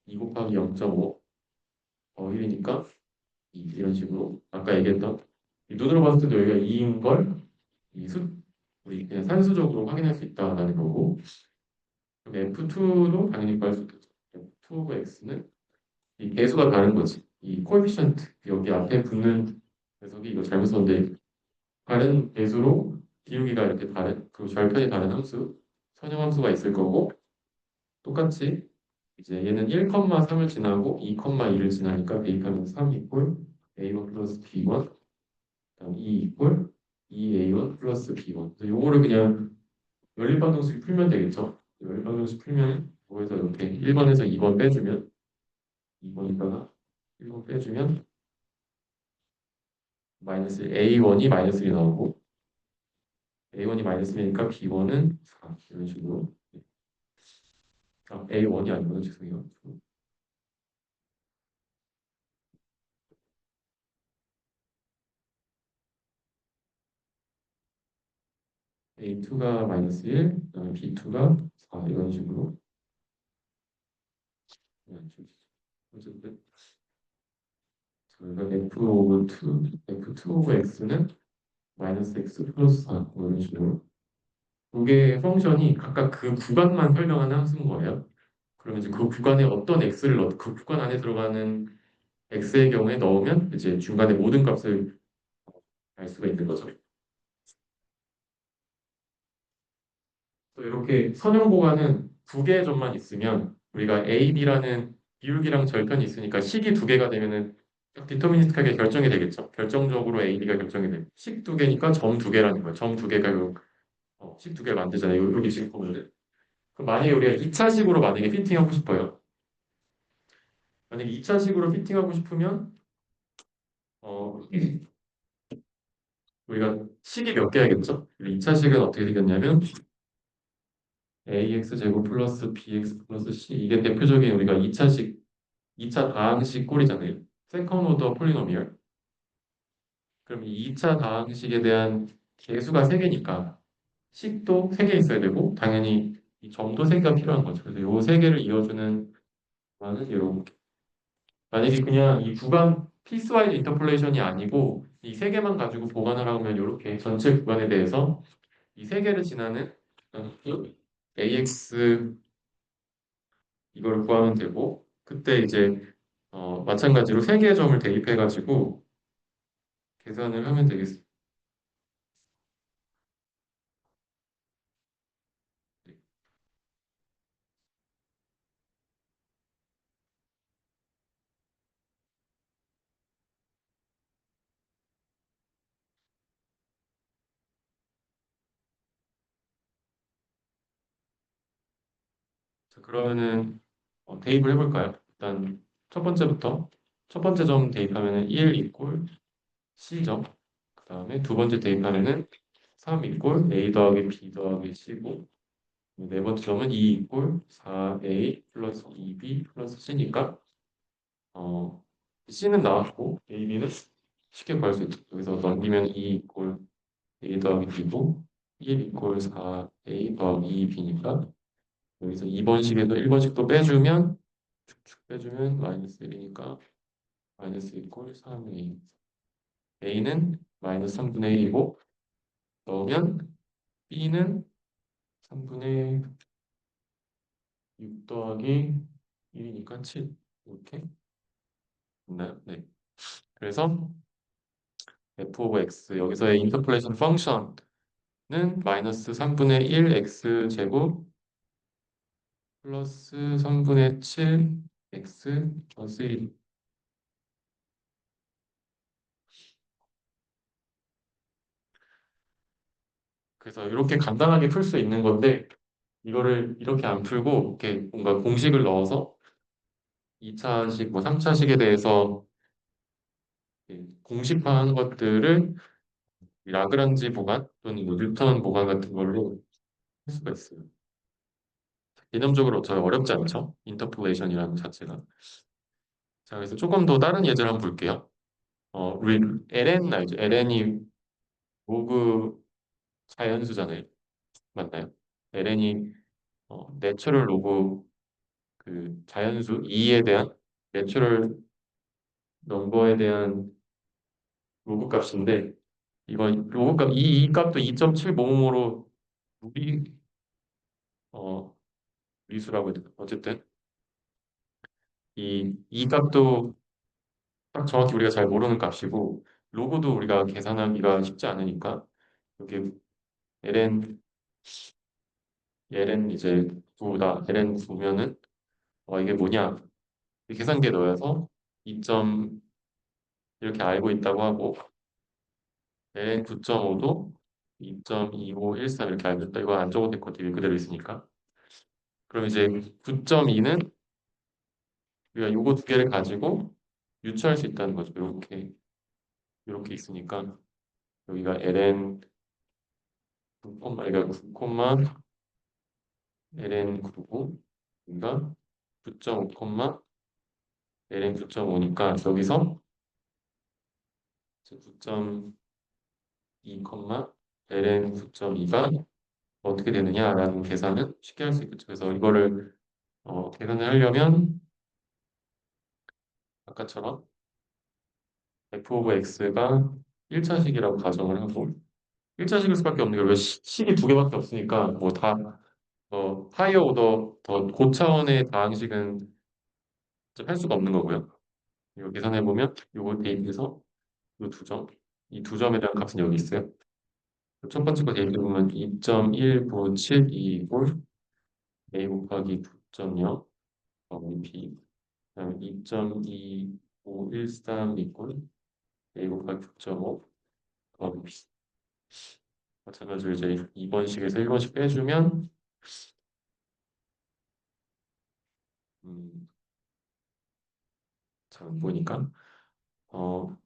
2 곱하기 0.5 1이니까 이런 식으로 아까 얘기했던 이 눈으로 봤을 때도 여기가 2인 걸 이 우리 그냥 산수적으로 확인할 수 있다라는 거고 그럼 F2도 당연히 구할 수 있겠죠. F2 of X는 이 개수가 다른 거지. 이 코에피션트 여기 앞에 붙는 녀석이 이거 잘못 썼는데 다른 개수로 기울기가 이렇게 다른 그리고 절편이 다른 함수 선형함수가 있을 거고 똑같이 이제 얘는 1,3을 지나고 2,2를 지나니까 대입하면 3 이퀄 A1 플러스 B1 그다음 2 이퀄 2A1 플러스 B1 그래서 요거를 그냥 연립방정식 풀면 되겠죠. 연립방정식 풀면 뭐에서 이렇게 1번에서 2번 빼주면 2번에다가 1번 빼주면 마이너스 A1이 마이너스 1이 나오고 A1이 마이너스 1이니까 B1은 4 이런 식으로 A1이 아니구나 죄송해요. A2가 마이너스 1, 그다음에 B2가 4 이런 식으로 어쨌든 저희가 F 오브 2, F2 오브 X는 마이너스 X 플러스 4 뭐 이런 식으로 두 개의 펑션이 각각 그 구간만 설명하는 함수인 거예요. 그러면 이제 그 구간에 어떤 x를 그 구간 안에 들어가는 x의 경우에 넣으면 이제 중간에 모든 값을 알 수가 있는 거죠. 또 이렇게 선형 보관은 두 개의 점만 있으면 우리가 a, b라는 기울기랑 절편이 있으니까 식이 두 개가 되면은 딱 디터미니스틱하게 결정이 되겠죠. 결정적으로 a, b가 결정이 돼요. 식 두 개니까 점 두 개라는 거예요. 점 두 개가 식 두 개 만들잖아요. 여기 지금 보면은. 그럼 만약에 우리가 2차식으로 만약에 피팅하고 싶어요. 만약에 2차식으로 피팅하고 싶으면 어, 우리가 식이 몇 개야겠죠? 2차식은 어떻게 생겼냐면 ax 제곱 플러스 bx 플러스 c 이게 대표적인 우리가 2차식, 2차 다항식 꼴이잖아요. 세컨 오더 폴리노미얼. 그럼 이 2차 다항식에 대한 개수가 3개니까 식도 3개 있어야 되고 당연히 이 점도 3개가 필요한 거죠. 그래서 요 3개를 이어주는 구간은 이렇게. 만약에 그냥 이 구간 피스와이즈 인터폴레이션이 아니고 이 3개만 가지고 보관을 하면 이렇게 전체 구간에 대해서 이 3개를 지나는 AX 이걸 구하면 되고 그때 이제 마찬가지로 3개의 점을 대입해가지고 계산을 하면 되겠습니다. 자, 그러면은 대입을 해볼까요? 일단 첫 번째부터 첫 번째 점 대입하면은 1 이꼴 C점 그 다음에 두 번째 대입하면은 3 이꼴 A 더하기 B 더하기 C고 네 번째 점은 2 이꼴 4A 플러스 2B 플러스 C니까 어, C는 나왔고 A, B는 쉽게 구할 수 있죠. 여기서 넘기면 2 이꼴 A 더하기 B고 1 이꼴 4A 더하기 2B니까 여기서 2번식에서 1번식도 빼주면 쭉쭉 빼주면 마이너스 1이니까 마이너스 이꼴 3A A는 마이너스 3분의 1이고 넣으면 B는 3분의 6 더하기 1이니까 7 이렇게 있나요? 네. 그래서 f 오브 x 여기서의 인터폴레이션 펑션은 마이너스 3분의 1 x 제곱 플러스 3분의 7 x 플러스 1 그래서 이렇게 간단하게 풀 수 있는 건데 이거를 이렇게 안 풀고 이렇게 뭔가 공식을 넣어서 2차식, 뭐 3차식에 대해서 공식화하는 것들을 라그랑지 보관 또는 뭐 뉴턴 보관 같은 걸로 할 수가 있어요. 개념적으로 저 어렵지 않죠? 인터폴레이션이라는 것 자체가. 자, 그래서 조금 더 다른 예제를 한번 볼게요. 우리 ln 알죠? ln이 로그 자연수잖아요. 맞나요? ln이 내추럴 로그 그 자연수 2에 대한 내추럴 넘버에 대한 로그 값인데 이거 로그 값 이 값도 2.755으로 무리 어 미수라고 해야 되나? 어쨌든 이 값도 딱 정확히 우리가 잘 모르는 값이고 로그도 우리가 계산하기가 쉽지 않으니까 여기 ln 이제 9다 ln 9면은 이게 뭐냐 이 계산기에 넣어서 2점 이렇게 알고 있다고 하고 ln 9.5도 2.2513 이렇게 알고 있다 이거 안 적어도 될 것 같아요 그대로 있으니까 그럼 이제 9.2는 우리가 요거 두 개를 가지고 유추할 수 있다는 거죠 이렇게 있으니까 여기가 ln 9, 그러니까 9, ln 9고 여기가 9.5, ln 9.5니까 여기서 9.2, ln 9.2가 어떻게 되느냐라는 계산은 쉽게 할 수 있겠죠. 그래서 이거를 계산을 하려면 아까처럼 f 오브 x가 1차식이라고 가정을 하고 1차식일 수밖에 없는 게 왜 식이 두 개밖에 없으니까 뭐 다 하이어 오더 더 고차원의 다항식은 할 수가 없는 거고요. 이거 계산해 보면 이거 대입해서 이 두 점, 이 두 점에 대한 값은 여기 있어요. 첫 번째 거 대입해 보면 2.1972 a 곱하기 9.0 b 그다음에 2.2513 a 곱하기 9.5 b 마찬가지로 이제 2번식에서 1번씩 빼주면 음, 잘 보니까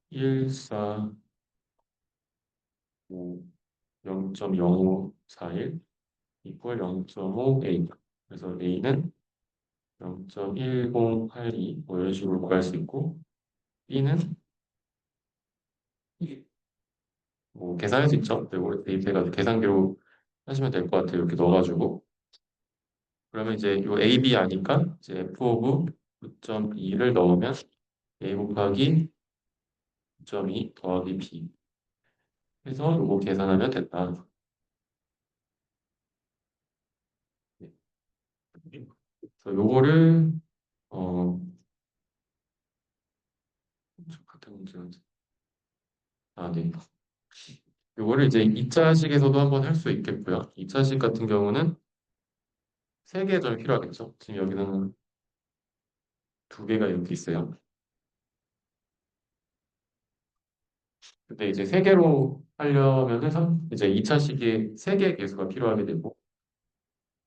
1, 4, 5, 0.0541 이퀄 0.5A. 그래서 A는 0.1082 뭐 이런 식으로 구할 수 있고 B는 뭐 계산할 수 있죠. 그리고 대입해가지고 계산기로 하시면 될 것 같아요. 이렇게 넣어가지고 그러면 이제 요 A, B 아니까 이제 F 오브 9.2를 넣으면 A 곱하기 9.2 더하기 B 해서 요거 계산하면 된다. 네. 그래서 요거를 어 같은 문제는 네. 요거를 이제 2차식에서도 한번 할 수 있겠고요. 2차식 같은 경우는 세 개의 점이 필요하겠죠. 지금 여기는 두 개가 이렇게 있어요. 근데 이제 세 개로 하려면은 이제 2차식에 세 개의 개수가 필요하게 되고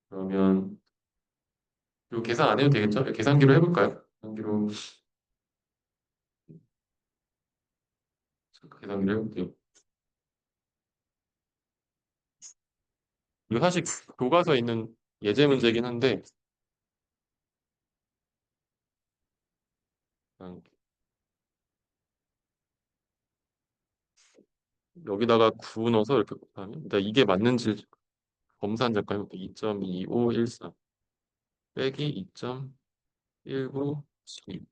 그러면 요 계산 안 해도 되겠죠? 계산기로 해볼까요? 계산기로 잠깐 계산기로 해볼게요. 이거 사실 교과서에 있는 예제 문제긴 한데 그냥 여기다가 9 넣어서 이렇게 곱하면 일단 이게 맞는지 검사한 잠깐 해볼게요. 2.2514 빼기 2.1912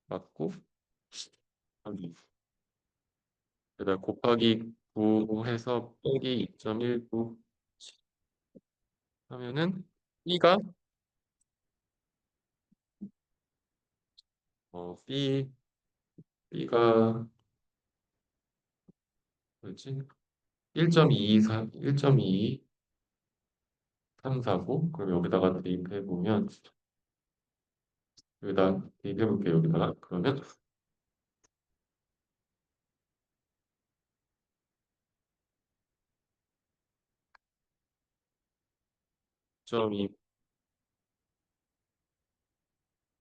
맞고 하기 그다음 곱하기 9 해서 빼기 2.19 하면은 B가 B B가 뭐였지? 1.224 1.2349 그럼 여기다가 대입해 보면 여기다 대입해 볼게요. 여기다가 그러면 0.2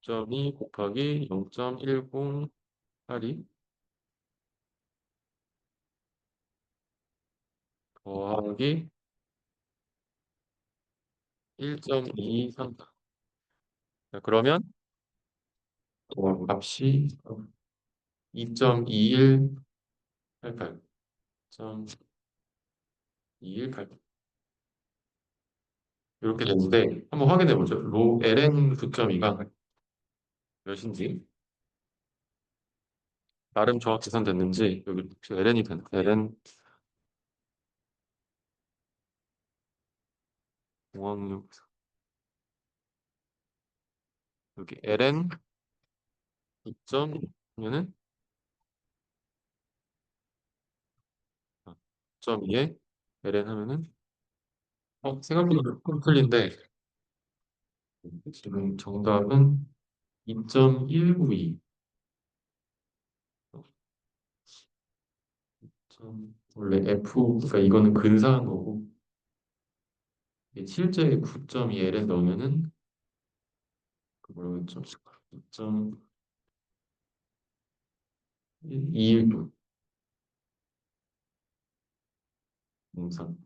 0.2 곱하기 0.1082 더하기 1.234 그러면 값이 2.2188 2.2188 이렇게 되는데 한번 확인해 보죠. 로 ln 9.2가 몇인지 나름 정확 계산됐는지 여기 혹시 ln이 되나? ln 공항역 여기 ln 2.이면은 9.2에 ln 하면은 생각보다 조금 틀린데 지금 정답은 2.192 원래 F가 이거는 근사한 거고 이게 실제 9.2L에 넣으면은 그 뭐라고 했죠? 2.21 영상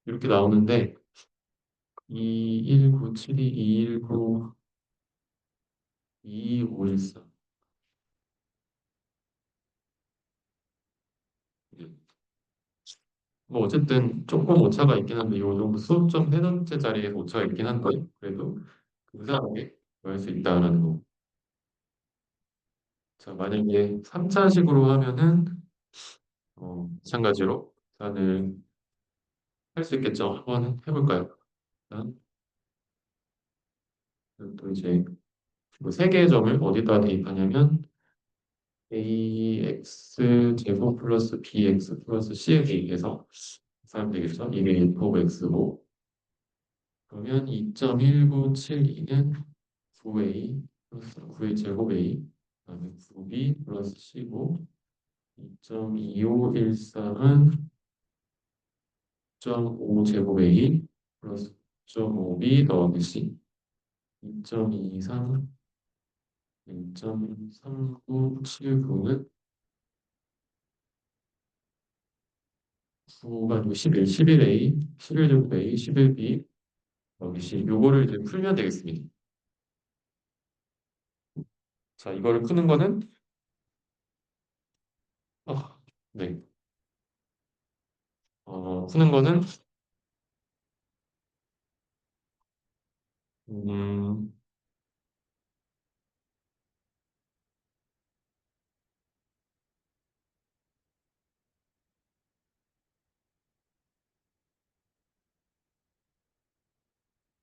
이렇게 나오는데 21972 219 2514 뭐 어쨌든 조금 오차가 있긴 한데 요 정도 수업점 세 번째 자리에 오차가 있긴 한데 그래도 근사하게 구할 수 있다라는 거. 자 만약에 3차식으로 하면은 마찬가지로 계산을 할 수 있겠죠. 한번 해볼까요? 일단 또 이제 세 개의 점을 어디다 대입하냐면 ax 제곱 플러스 bx 플러스 c에 대입해서 계산하면 되겠죠. 이게 1포 x고 그러면 2.1972는 9a 플러스 9a 제곱 a 그다음에 9b 플러스 c고 2.2513은 9.5 제곱 A 플러스 9.5 B 더하기 C 2.23 1.3979는 9가 아니고 11, 11A, 11제곱 A, 11B 더하기 C 요거를 이제 풀면 되겠습니다. 자, 이거를 푸는 거는 아, 네. 푸는 거는 음,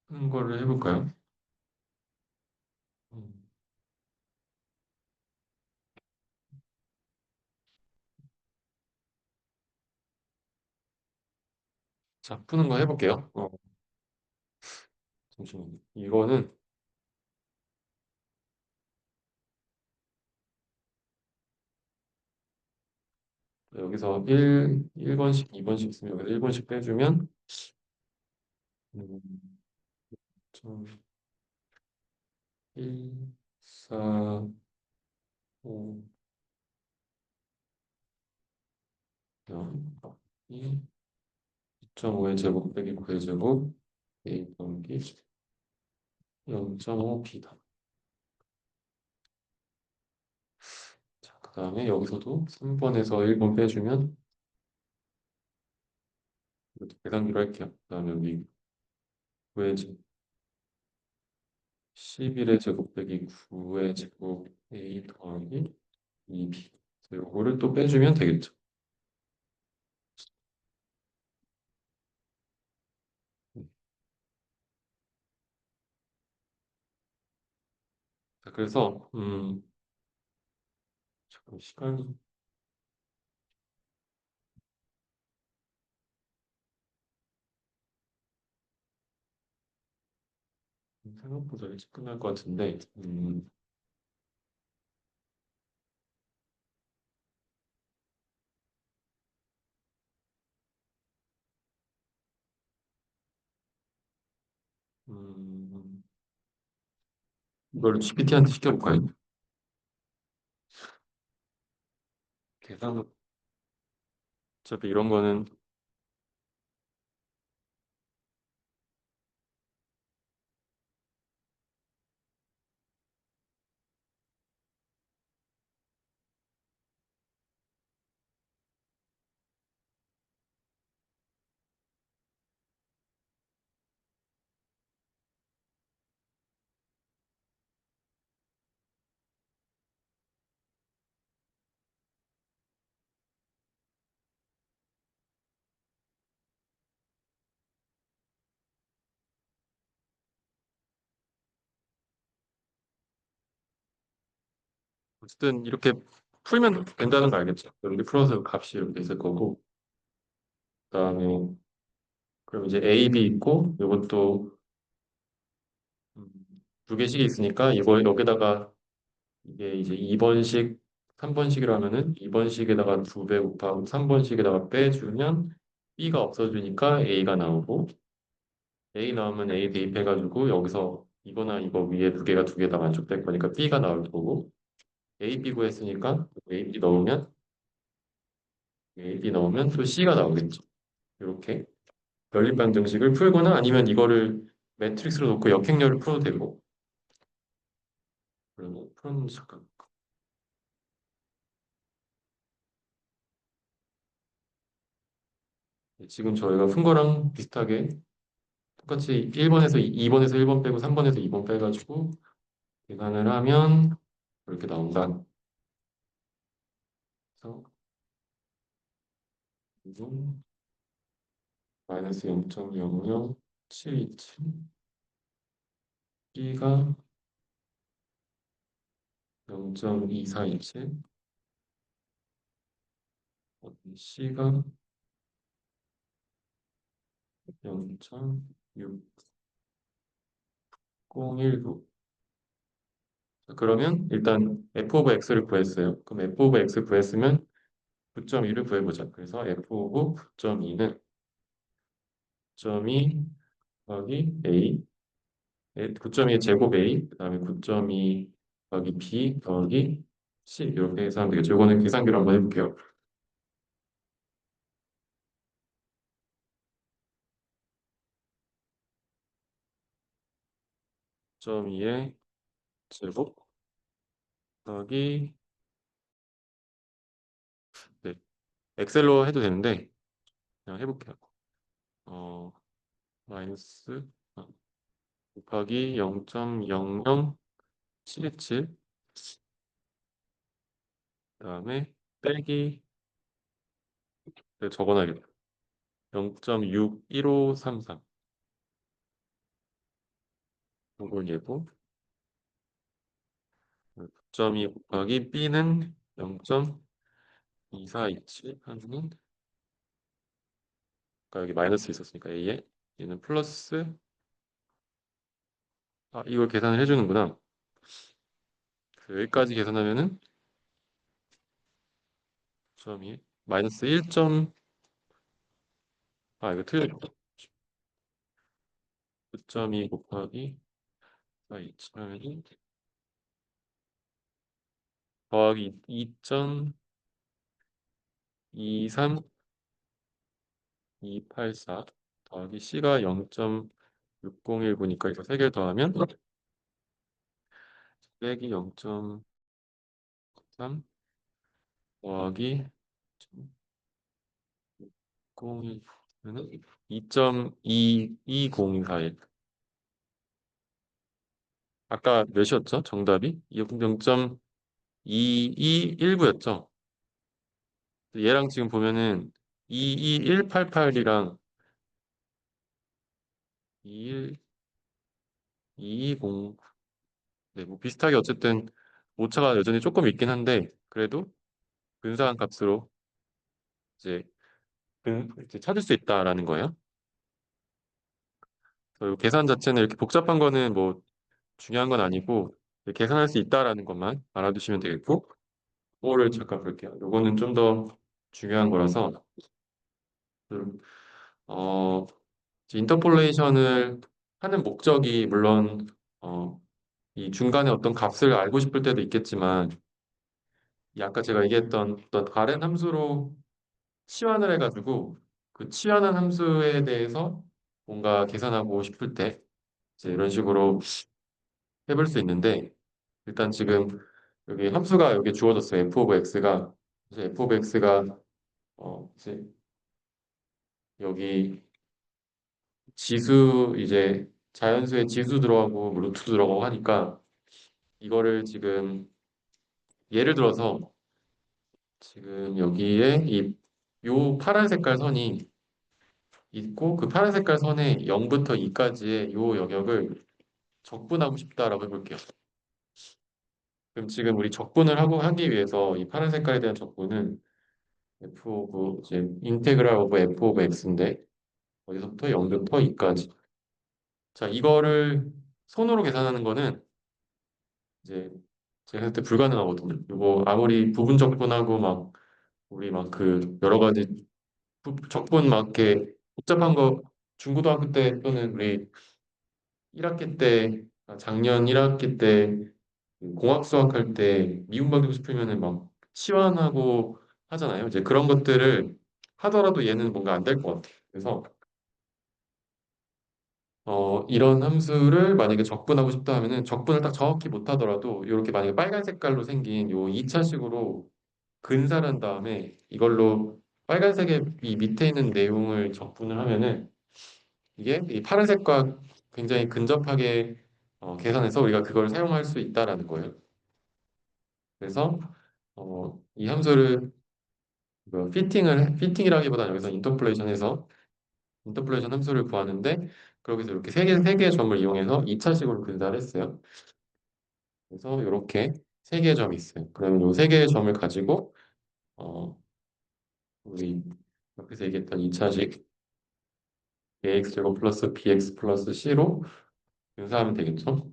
푸는 거를 해볼까요? 음, 자, 푸는 거 해볼게요. 잠시만요. 이거는 여기서 1번씩, 2번씩 있으면 여기서 1번씩 빼주면 음, 좀 1, 4, 5, 0, 2, 2.5의 제곱 빼기 9의 제곱 A 더하기 0.5B다. 자, 그 다음에 여기서도 3번에서 1번 빼주면 이것도 계산기로 할게요. 그 다음에 여기 9의 제곱 11의 제곱 빼기 9의 제곱 A 더하기 2B. 요거를 또 빼주면 되겠죠. 자, 그래서 잠깐 시간이 생각보다 일찍 끝날 것 같은데 음, 이걸 GPT한테 시켜볼까요? 계산 어차피 이런 거는 어쨌든 이렇게 풀면 된다는 거 알겠죠? 여기 풀어서 값이 이렇게 있을 거고 그다음에 그럼 이제 A, B 있고 이것도 음, 두 개씩 있으니까 이걸 여기다가 이게 이제 2번식, 3번식이라 하면은 2번식에다가 2배 곱하고 3번식에다가 빼주면 B가 없어지니까 A가 나오고 A 나오면 A 대입해가지고 여기서 이거나 이거 위에 두 개가 두 개 다 만족될 거니까 B가 나올 거고 A, B 구했으니까 A, B 넣으면 A, B 넣으면 또 C가 나오겠죠. 이렇게 연립방정식을 풀거나 아니면 이거를 매트릭스로 놓고 역행렬을 풀어도 되고 그러면 푸는 잠깐 지금 저희가 푼 거랑 비슷하게 똑같이 1번에서 2번에서 1번 빼고 3번에서 2번 빼가지고 계산을 하면 이렇게 나온다. 그래서 이건 마이너스 0.0077 B가 0.2427 C가 0.6019 그러면 일단 f 오브 x를 구했어요. 그럼 f 오브 x 구했으면 9.2를 구해보자. 그래서 f 오브 9.2는 9.2 더하기 A, 9.2의 제곱 A, 그 다음에 9.2 더하기 B 더하기 C 이렇게 해서 하면 되겠죠. 이거는 계산기로 한번 해볼게요. 9.2의 제곱 더하기 네, 엑셀로 해도 되는데 그냥 해볼게요. 어, 마이너스 곱하기 0.0077 그다음에 빼기 적어놔야겠다. 0.61533 이걸 예고 9.2 곱하기 B는 0.2427 하면 아까 여기 마이너스 있었으니까 A에 얘는 플러스 이걸 계산을 해주는구나. 여기까지 계산하면은 9.2 마이너스 1. 이거 틀렸다. 9.2 곱하기 427하면은 더하기 2.23284 더하기 C가 0.6019니까 이거 3개 더하면 빼기 0.3 더하기 0.1은 2.22041 아까 몇이었죠? 정답이 0.2219였죠? 얘랑 지금 보면은 22188이랑 21 220 네, 뭐 비슷하게 어쨌든 오차가 여전히 조금 있긴 한데 그래도 근사한 값으로 이제, 이제 찾을 수 있다라는 거예요. 그래서 이 계산 자체는 이렇게 복잡한 거는 뭐 중요한 건 아니고 계산할 수 있다라는 것만 알아두시면 되겠고 그거를 잠깐 볼게요. 요거는 좀 더 중요한 거라서 음, 어, 이제 인터폴레이션을 하는 목적이 물론 이 중간에 어떤 값을 알고 싶을 때도 있겠지만 이 아까 제가 얘기했던 어떤 다른 함수로 치환을 해가지고 그 치환한 함수에 대해서 뭔가 계산하고 싶을 때 이제 이런 식으로 해볼 수 있는데 일단 지금 여기 함수가 여기 주어졌어요. f of x가 이제 f of x가 이제 여기 지수 이제 자연수에 지수 들어가고 뭐 루트도 들어가고 하니까 이거를 지금 예를 들어서 지금 여기에 이 요 파란 색깔 선이 있고 그 파란 색깔 선에 0부터 2까지의 요 영역을 적분하고 싶다라고 해볼게요. 그럼 지금 우리 적분을 하기 위해서 이 파란 색깔에 대한 적분은 f 오브 이제 인테그랄 오브 f 오브 x인데 어디서부터 0부터 2까지. 자, 이거를 손으로 계산하는 거는 이제 제가 했을 때 불가능하거든요. 이거 아무리 부분 적분하고 막 우리 막 그 여러 가지 적분 막 이렇게 복잡한 거 중고등학교 때 또는 우리 1학기 때 작년 1학기 때 공학 수학할 때 미분 방정식 풀면은 막 치환하고 하잖아요. 이제 그런 것들을 하더라도 얘는 뭔가 안 될 것 같아요. 그래서 이런 함수를 만약에 적분하고 싶다 하면은 적분을 딱 정확히 못 하더라도 이렇게 만약에 빨간 색깔로 생긴 요 2차식으로 근사한 다음에 이걸로 빨간색의 이 밑에 있는 내용을 적분을 하면은 이게 이 파란색과 굉장히 근접하게 계산해서 우리가 그걸 사용할 수 있다라는 거예요. 그래서 이 함수를 뭐 피팅이라기보다는 여기서 인터폴레이션해서 인터폴레이션 함수를 구하는데 그렇게 해서 이렇게 세 개의 점을 이용해서 2차식으로 근사를 했어요. 그래서 이렇게 세 개의 점이 있어요. 그러면 이 세 개의 점을 가지고 어, 우리 옆에서 얘기했던 2차식 ax 제곱 플러스 bx 플러스 c로 분사하면 되겠죠?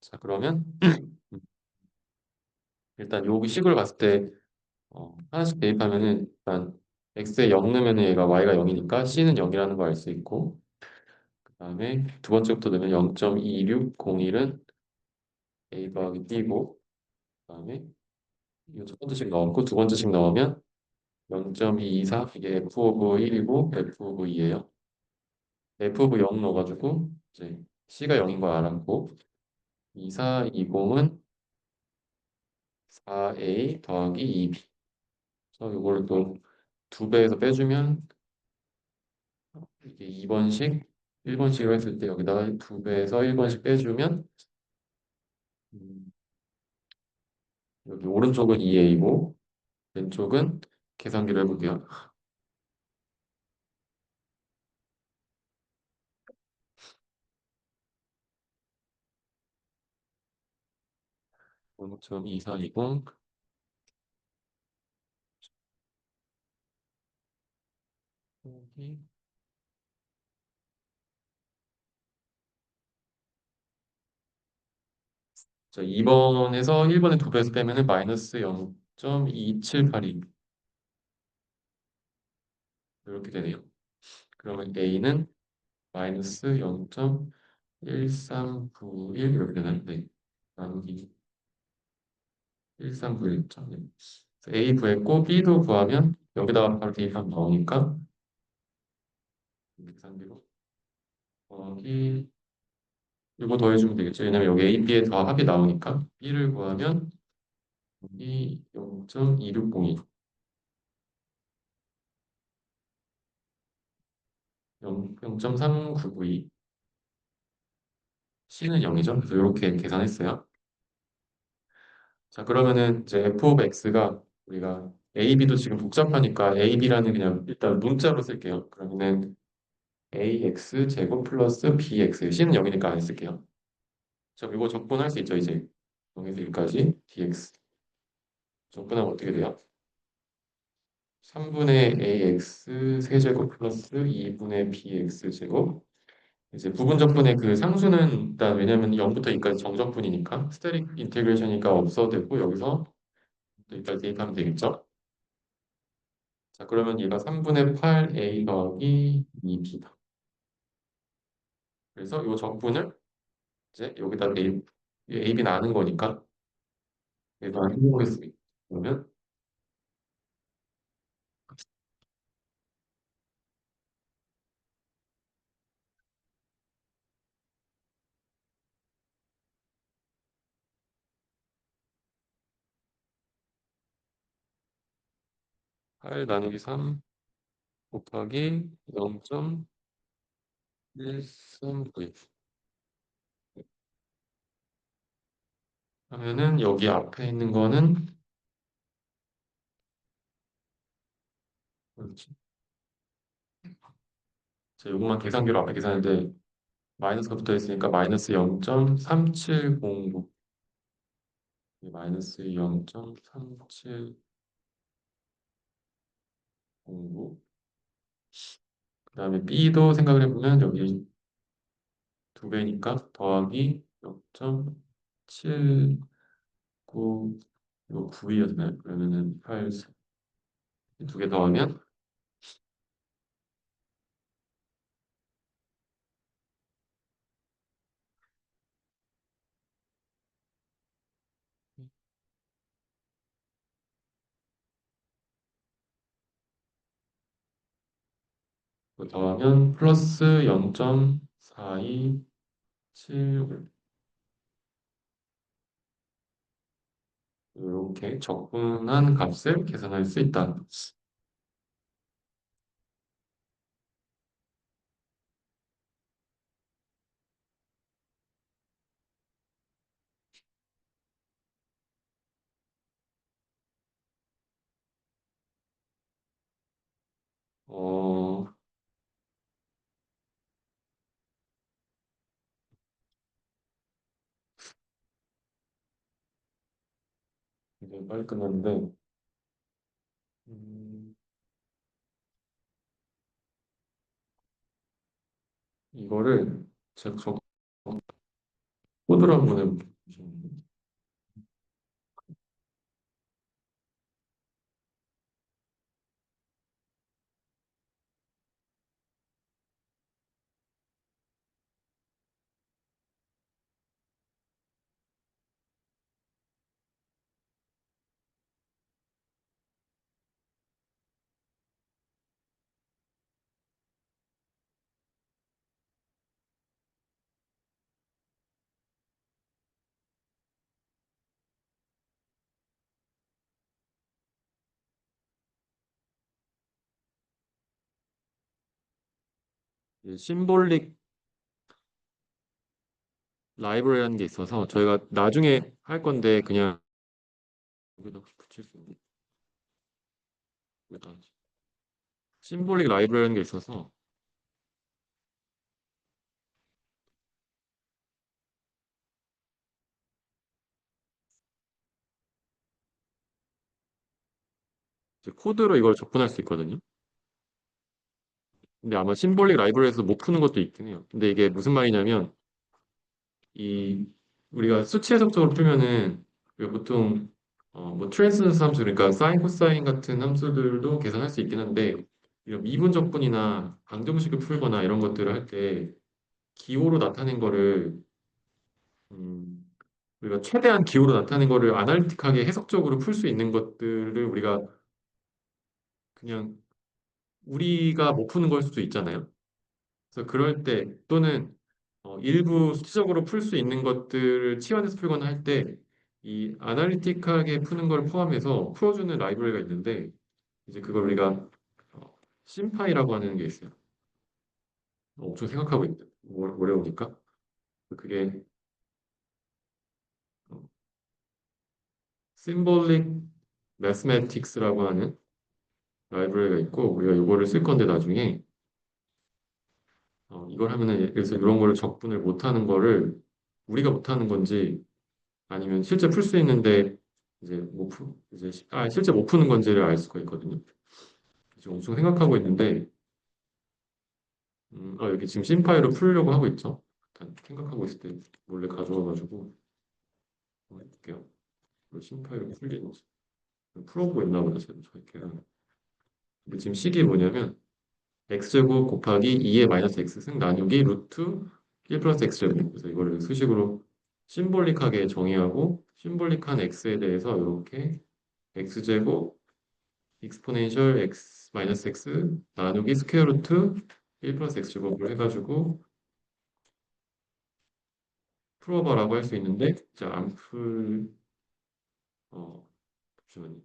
자, 그러면 일단 요 식을 봤을 때 하나씩 대입하면은 일단 x에 0 넣으면 얘가 y가 0이니까 c는 0이라는 걸 알 수 있고, 그다음에 두 번째부터 넣으면 0.2601은 a 더하기 b고, 그다음에 이거 첫 번째씩 넣었고 두 번째씩 넣으면 0.224 이게 f 오브 1이고 f 오브 2예요. f 오브 0 넣어가지고 이제 c가 0인 걸 알았고 2420은 4a 더하기 2b. 그래서 이걸 또 두 배에서 빼주면 이게 2번씩 1번씩을 했을 때 여기다가 두 배에서 1번씩 빼주면 음, 여기 오른쪽은 2a고 왼쪽은 계산기를 해볼게요. 0.2420 여기 자, 2번에서 1번에 두 배에서 빼면은 마이너스 0.2782 이렇게 되네요. 그러면 A는 마이너스 0.1391 이렇게 되나요? 네. 나누기 1391점. 네. 그래서 A 구했고 B도 구하면 여기다가 바로 대입하면 나오니까 계산기로 더하기 이거 더해주면 되겠죠. 왜냐면 여기 A, B의 다 합이 나오니까 B를 구하면 여기 0.2602 0.3992 C는 0이죠. 그래서 이렇게 계산했어요. 자, 그러면은 이제 f of x가 우리가 a, b도 지금 복잡하니까 a, b라는 그냥 일단 문자로 쓸게요. 그러면은 ax 제곱 플러스 bx c는 0이니까 안 쓸게요. 자, 이거 적분할 수 있죠, 이제. 0에서 1까지 dx. 적분하면 어떻게 돼요? 3분의 ax 세제곱 플러스 2분의 bx 제곱. 이제 부분적분의 그 상수는 일단 왜냐면 0부터 2까지 정적분이니까 스테릭 인테그레이션이니까 없어도 되고 여기서 여기까지 대입하면 되겠죠? 자, 그러면 얘가 3분의 8a 더하기 2b다. 그래서 이 적분을 이제 여기다 a, b는 아는 거니까 얘도 해보겠습니다. 그러면 8 나누기 3 곱하기 0.139 하면은 여기 앞에 있는 거는 뭐였지? 자, 요것만 계산기로 앞에 계산했는데 마이너스가 붙어 있으니까 마이너스 0.3709 마이너스 0.3709 그 다음에 b도 생각을 해보면 여기 두 배니까 더하기 0.79 이거 9이었나요? 그러면은 8 두 개 더하면 이거 더하면 플러스 0.4275 이렇게 적분한 값을 계산할 수 있다. 어, 이제 빨리 끝났는데 음, 이거를 제가 코드로 한번 해볼게요. 심볼릭 라이브러리라는 게 있어서 저희가 나중에 할 건데 그냥 여기다 혹시 붙일 수 있니? 여기다 심볼릭 라이브러리라는 게 있어서 이제 코드로 이걸 접근할 수 있거든요. 근데 아마 심볼릭 라이브러리에서 못 푸는 것도 있긴 해요. 근데 이게 무슨 말이냐면 이 우리가 수치 해석적으로 풀면은 우리가 보통 뭐 트랜스전스 함수 그러니까 사인 코사인 같은 함수들도 계산할 수 있긴 한데 이런 미분 적분이나 방정식을 풀거나 이런 것들을 할 때 기호로 나타낸 거를 음, 우리가 최대한 기호로 나타낸 거를 아날리틱하게 해석적으로 풀 수 있는 것들을 우리가 그냥 우리가 못 푸는 걸 수도 있잖아요. 그래서 그럴 때 또는 일부 수치적으로 풀 수 있는 것들을 치환해서 풀거나 할 때 이 아날리틱하게 푸는 걸 포함해서 풀어주는 라이브러리가 있는데 이제 그걸 우리가 어, 심파이라고 하는 게 있어요. 엄청 생각하고 있는 어려우니까 그게 심볼릭 매스매틱스라고 하는 라이브러리가 있고 우리가 이거를 쓸 건데 나중에 이걸 하면은 예를 들어서 이런 거를 적분을 못하는 거를 우리가 못하는 건지 아니면 실제 풀 수 있는데 이제 실제 못 푸는 건지를 알 수가 있거든요. 지금 엄청 생각하고 있는데 여기 지금 심파이로 풀려고 하고 있죠. 일단 생각하고 있을 때 몰래 가져와가지고 한번 해볼게요. 심파이로 풀리는지 풀어보고 있나 보다 지금 저희가. 근데 지금 식이 뭐냐면 x제곱 곱하기 2의 마이너스 x승 나누기 루트 1 플러스 x제곱. 그래서 이거를 수식으로 심볼릭하게 정의하고 심볼릭한 x에 대해서 이렇게 x제곱 익스포넨셜 x 마이너스 x 나누기 스퀘어 루트 1 플러스 x 제곱을 해가지고 풀어봐라고 할 수 있는데 자, 잠시만요.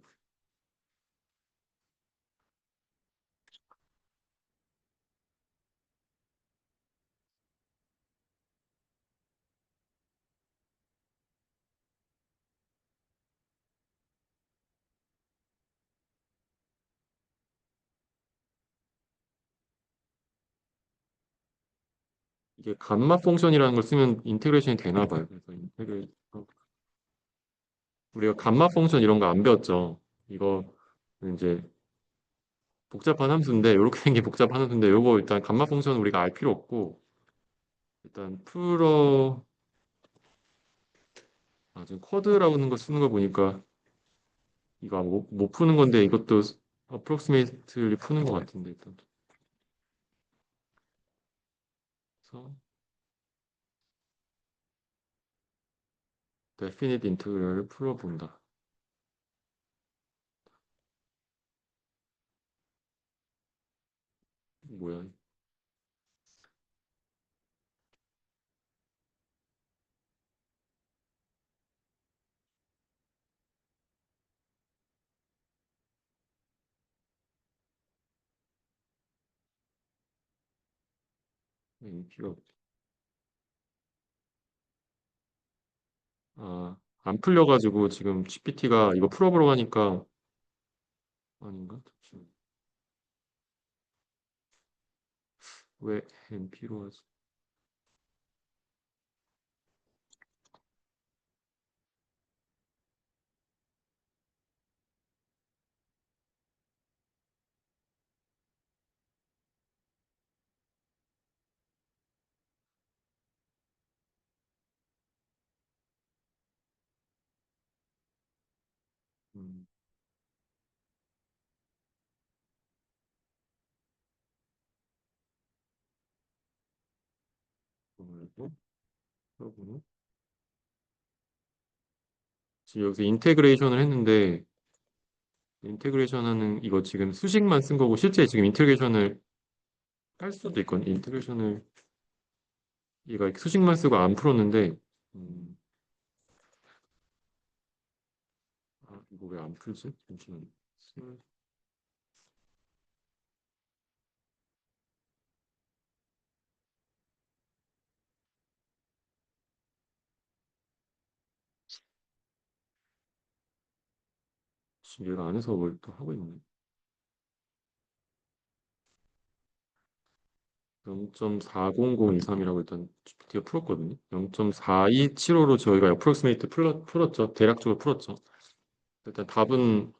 이게 감마 펑션이라는 걸 쓰면 인테그레이션이 되나 봐요. 그래서 우리가 감마 펑션 이런 거 안 배웠죠. 이거 이제 복잡한 함수인데 이렇게 생긴 복잡한 함수인데 이거 일단 감마 펑션 우리가 알 필요 없고 일단 지금 쿼드라고 하는 거 쓰는 거 보니까 이거 못 푸는 건데 이것도 어프록시메이트리 푸는 것 같은데 일단 그래서 데피니트 인테그럴을 풀어본다. 뭐야? 필요 없. 안 풀려가지고 지금 GPT가 이거 풀어보려고 하니까 아닌가? 잠시만. 왜 NP로 하지? 음, 뭐라고? 풀어보네. 지금 여기서 인테그레이션을 했는데 인테그레이션 하는 이거 지금 수식만 쓴 거고 실제 지금 인테그레이션을 할 수도 있거든요. 인테그레이션을 얘가 이렇게 수식만 쓰고 안 풀었는데 음, 이거 왜 안 풀지? 잠시만요. 음, 지금 얘가 안에서 뭘 또 하고 있네. 0.40023이라고 일단 GPT가 풀었거든요. 0.4275로 저희가 어프로스메이트 풀었죠. 대략적으로 풀었죠. 일단 답은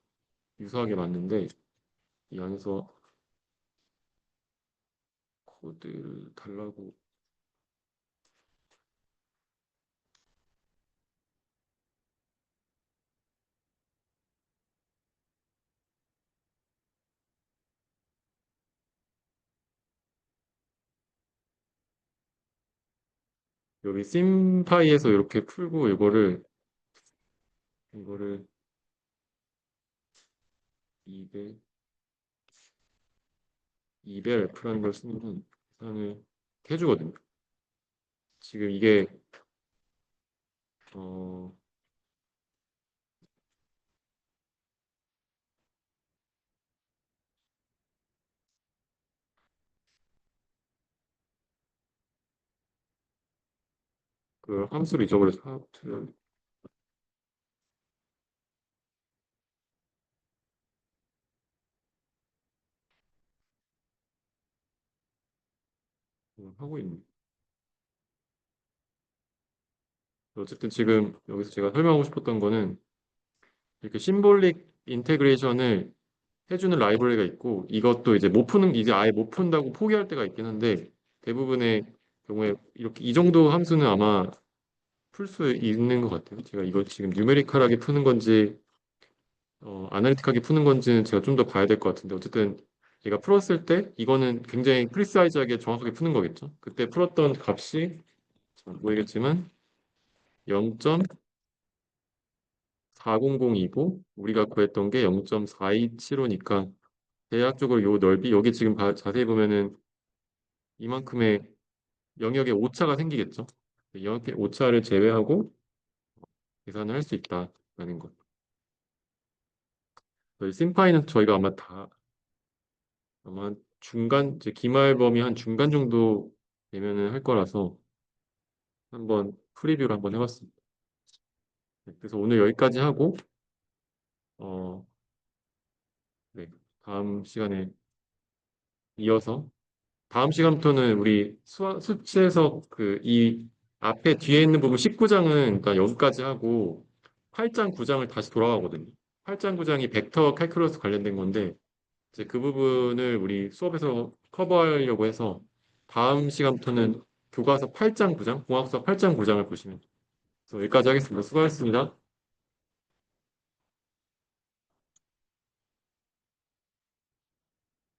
유사하게 맞는데 이 안에서 코드를 달라고 여기 심파이에서 이렇게 풀고 이거를 2배 2배RF라는 걸 쓰면 계산을 해주거든요. 지금 이게 어, 그 함수를 잊어버려서 하고 있는. 어쨌든 지금 여기서 제가 설명하고 싶었던 거는 이렇게 심볼릭 인테그레이션을 해주는 라이브러리가 있고 이것도 이제 못 푸는 이제 아예 못 푼다고 포기할 때가 있긴 한데 대부분의 경우에 이렇게 이 정도 함수는 아마 풀 수 있는 것 같아요. 제가 이걸 지금 뉴메리컬하게 푸는 건지 아날리틱하게 푸는 건지는 제가 좀 더 봐야 될 것 같은데 어쨌든 제가 풀었을 때 이거는 굉장히 프리사이즈하게 정확하게 푸는 거겠죠. 그때 풀었던 값이 잘 모르겠지만 0.400이고 우리가 구했던 게 0.4275니까 대략적으로 요 넓이 여기 지금 자세히 보면은 이만큼의 영역에 오차가 생기겠죠. 영역의 오차를 제외하고 계산을 할 수 있다라는 것. 저희 심파이는 저희가 아마 중간 이제 기말 범위 한 중간 정도 되면은 할 거라서 한번 프리뷰를 한번 해봤습니다. 네, 그래서 오늘 여기까지 하고 어, 네, 다음 시간에 이어서 다음 시간부터는 우리 수치에서 그 이 앞에 뒤에 있는 부분 19장은 일단 여기까지 하고 8장 9장을 다시 돌아가거든요. 8장 9장이 벡터 칼큘러스 관련된 건데 이제 그 부분을 우리 수업에서 커버하려고 해서 다음 시간부터는 교과서 8장 9장, 공학서 8장 9장을 보시면 돼요. 그래서 여기까지 하겠습니다. 수고하셨습니다.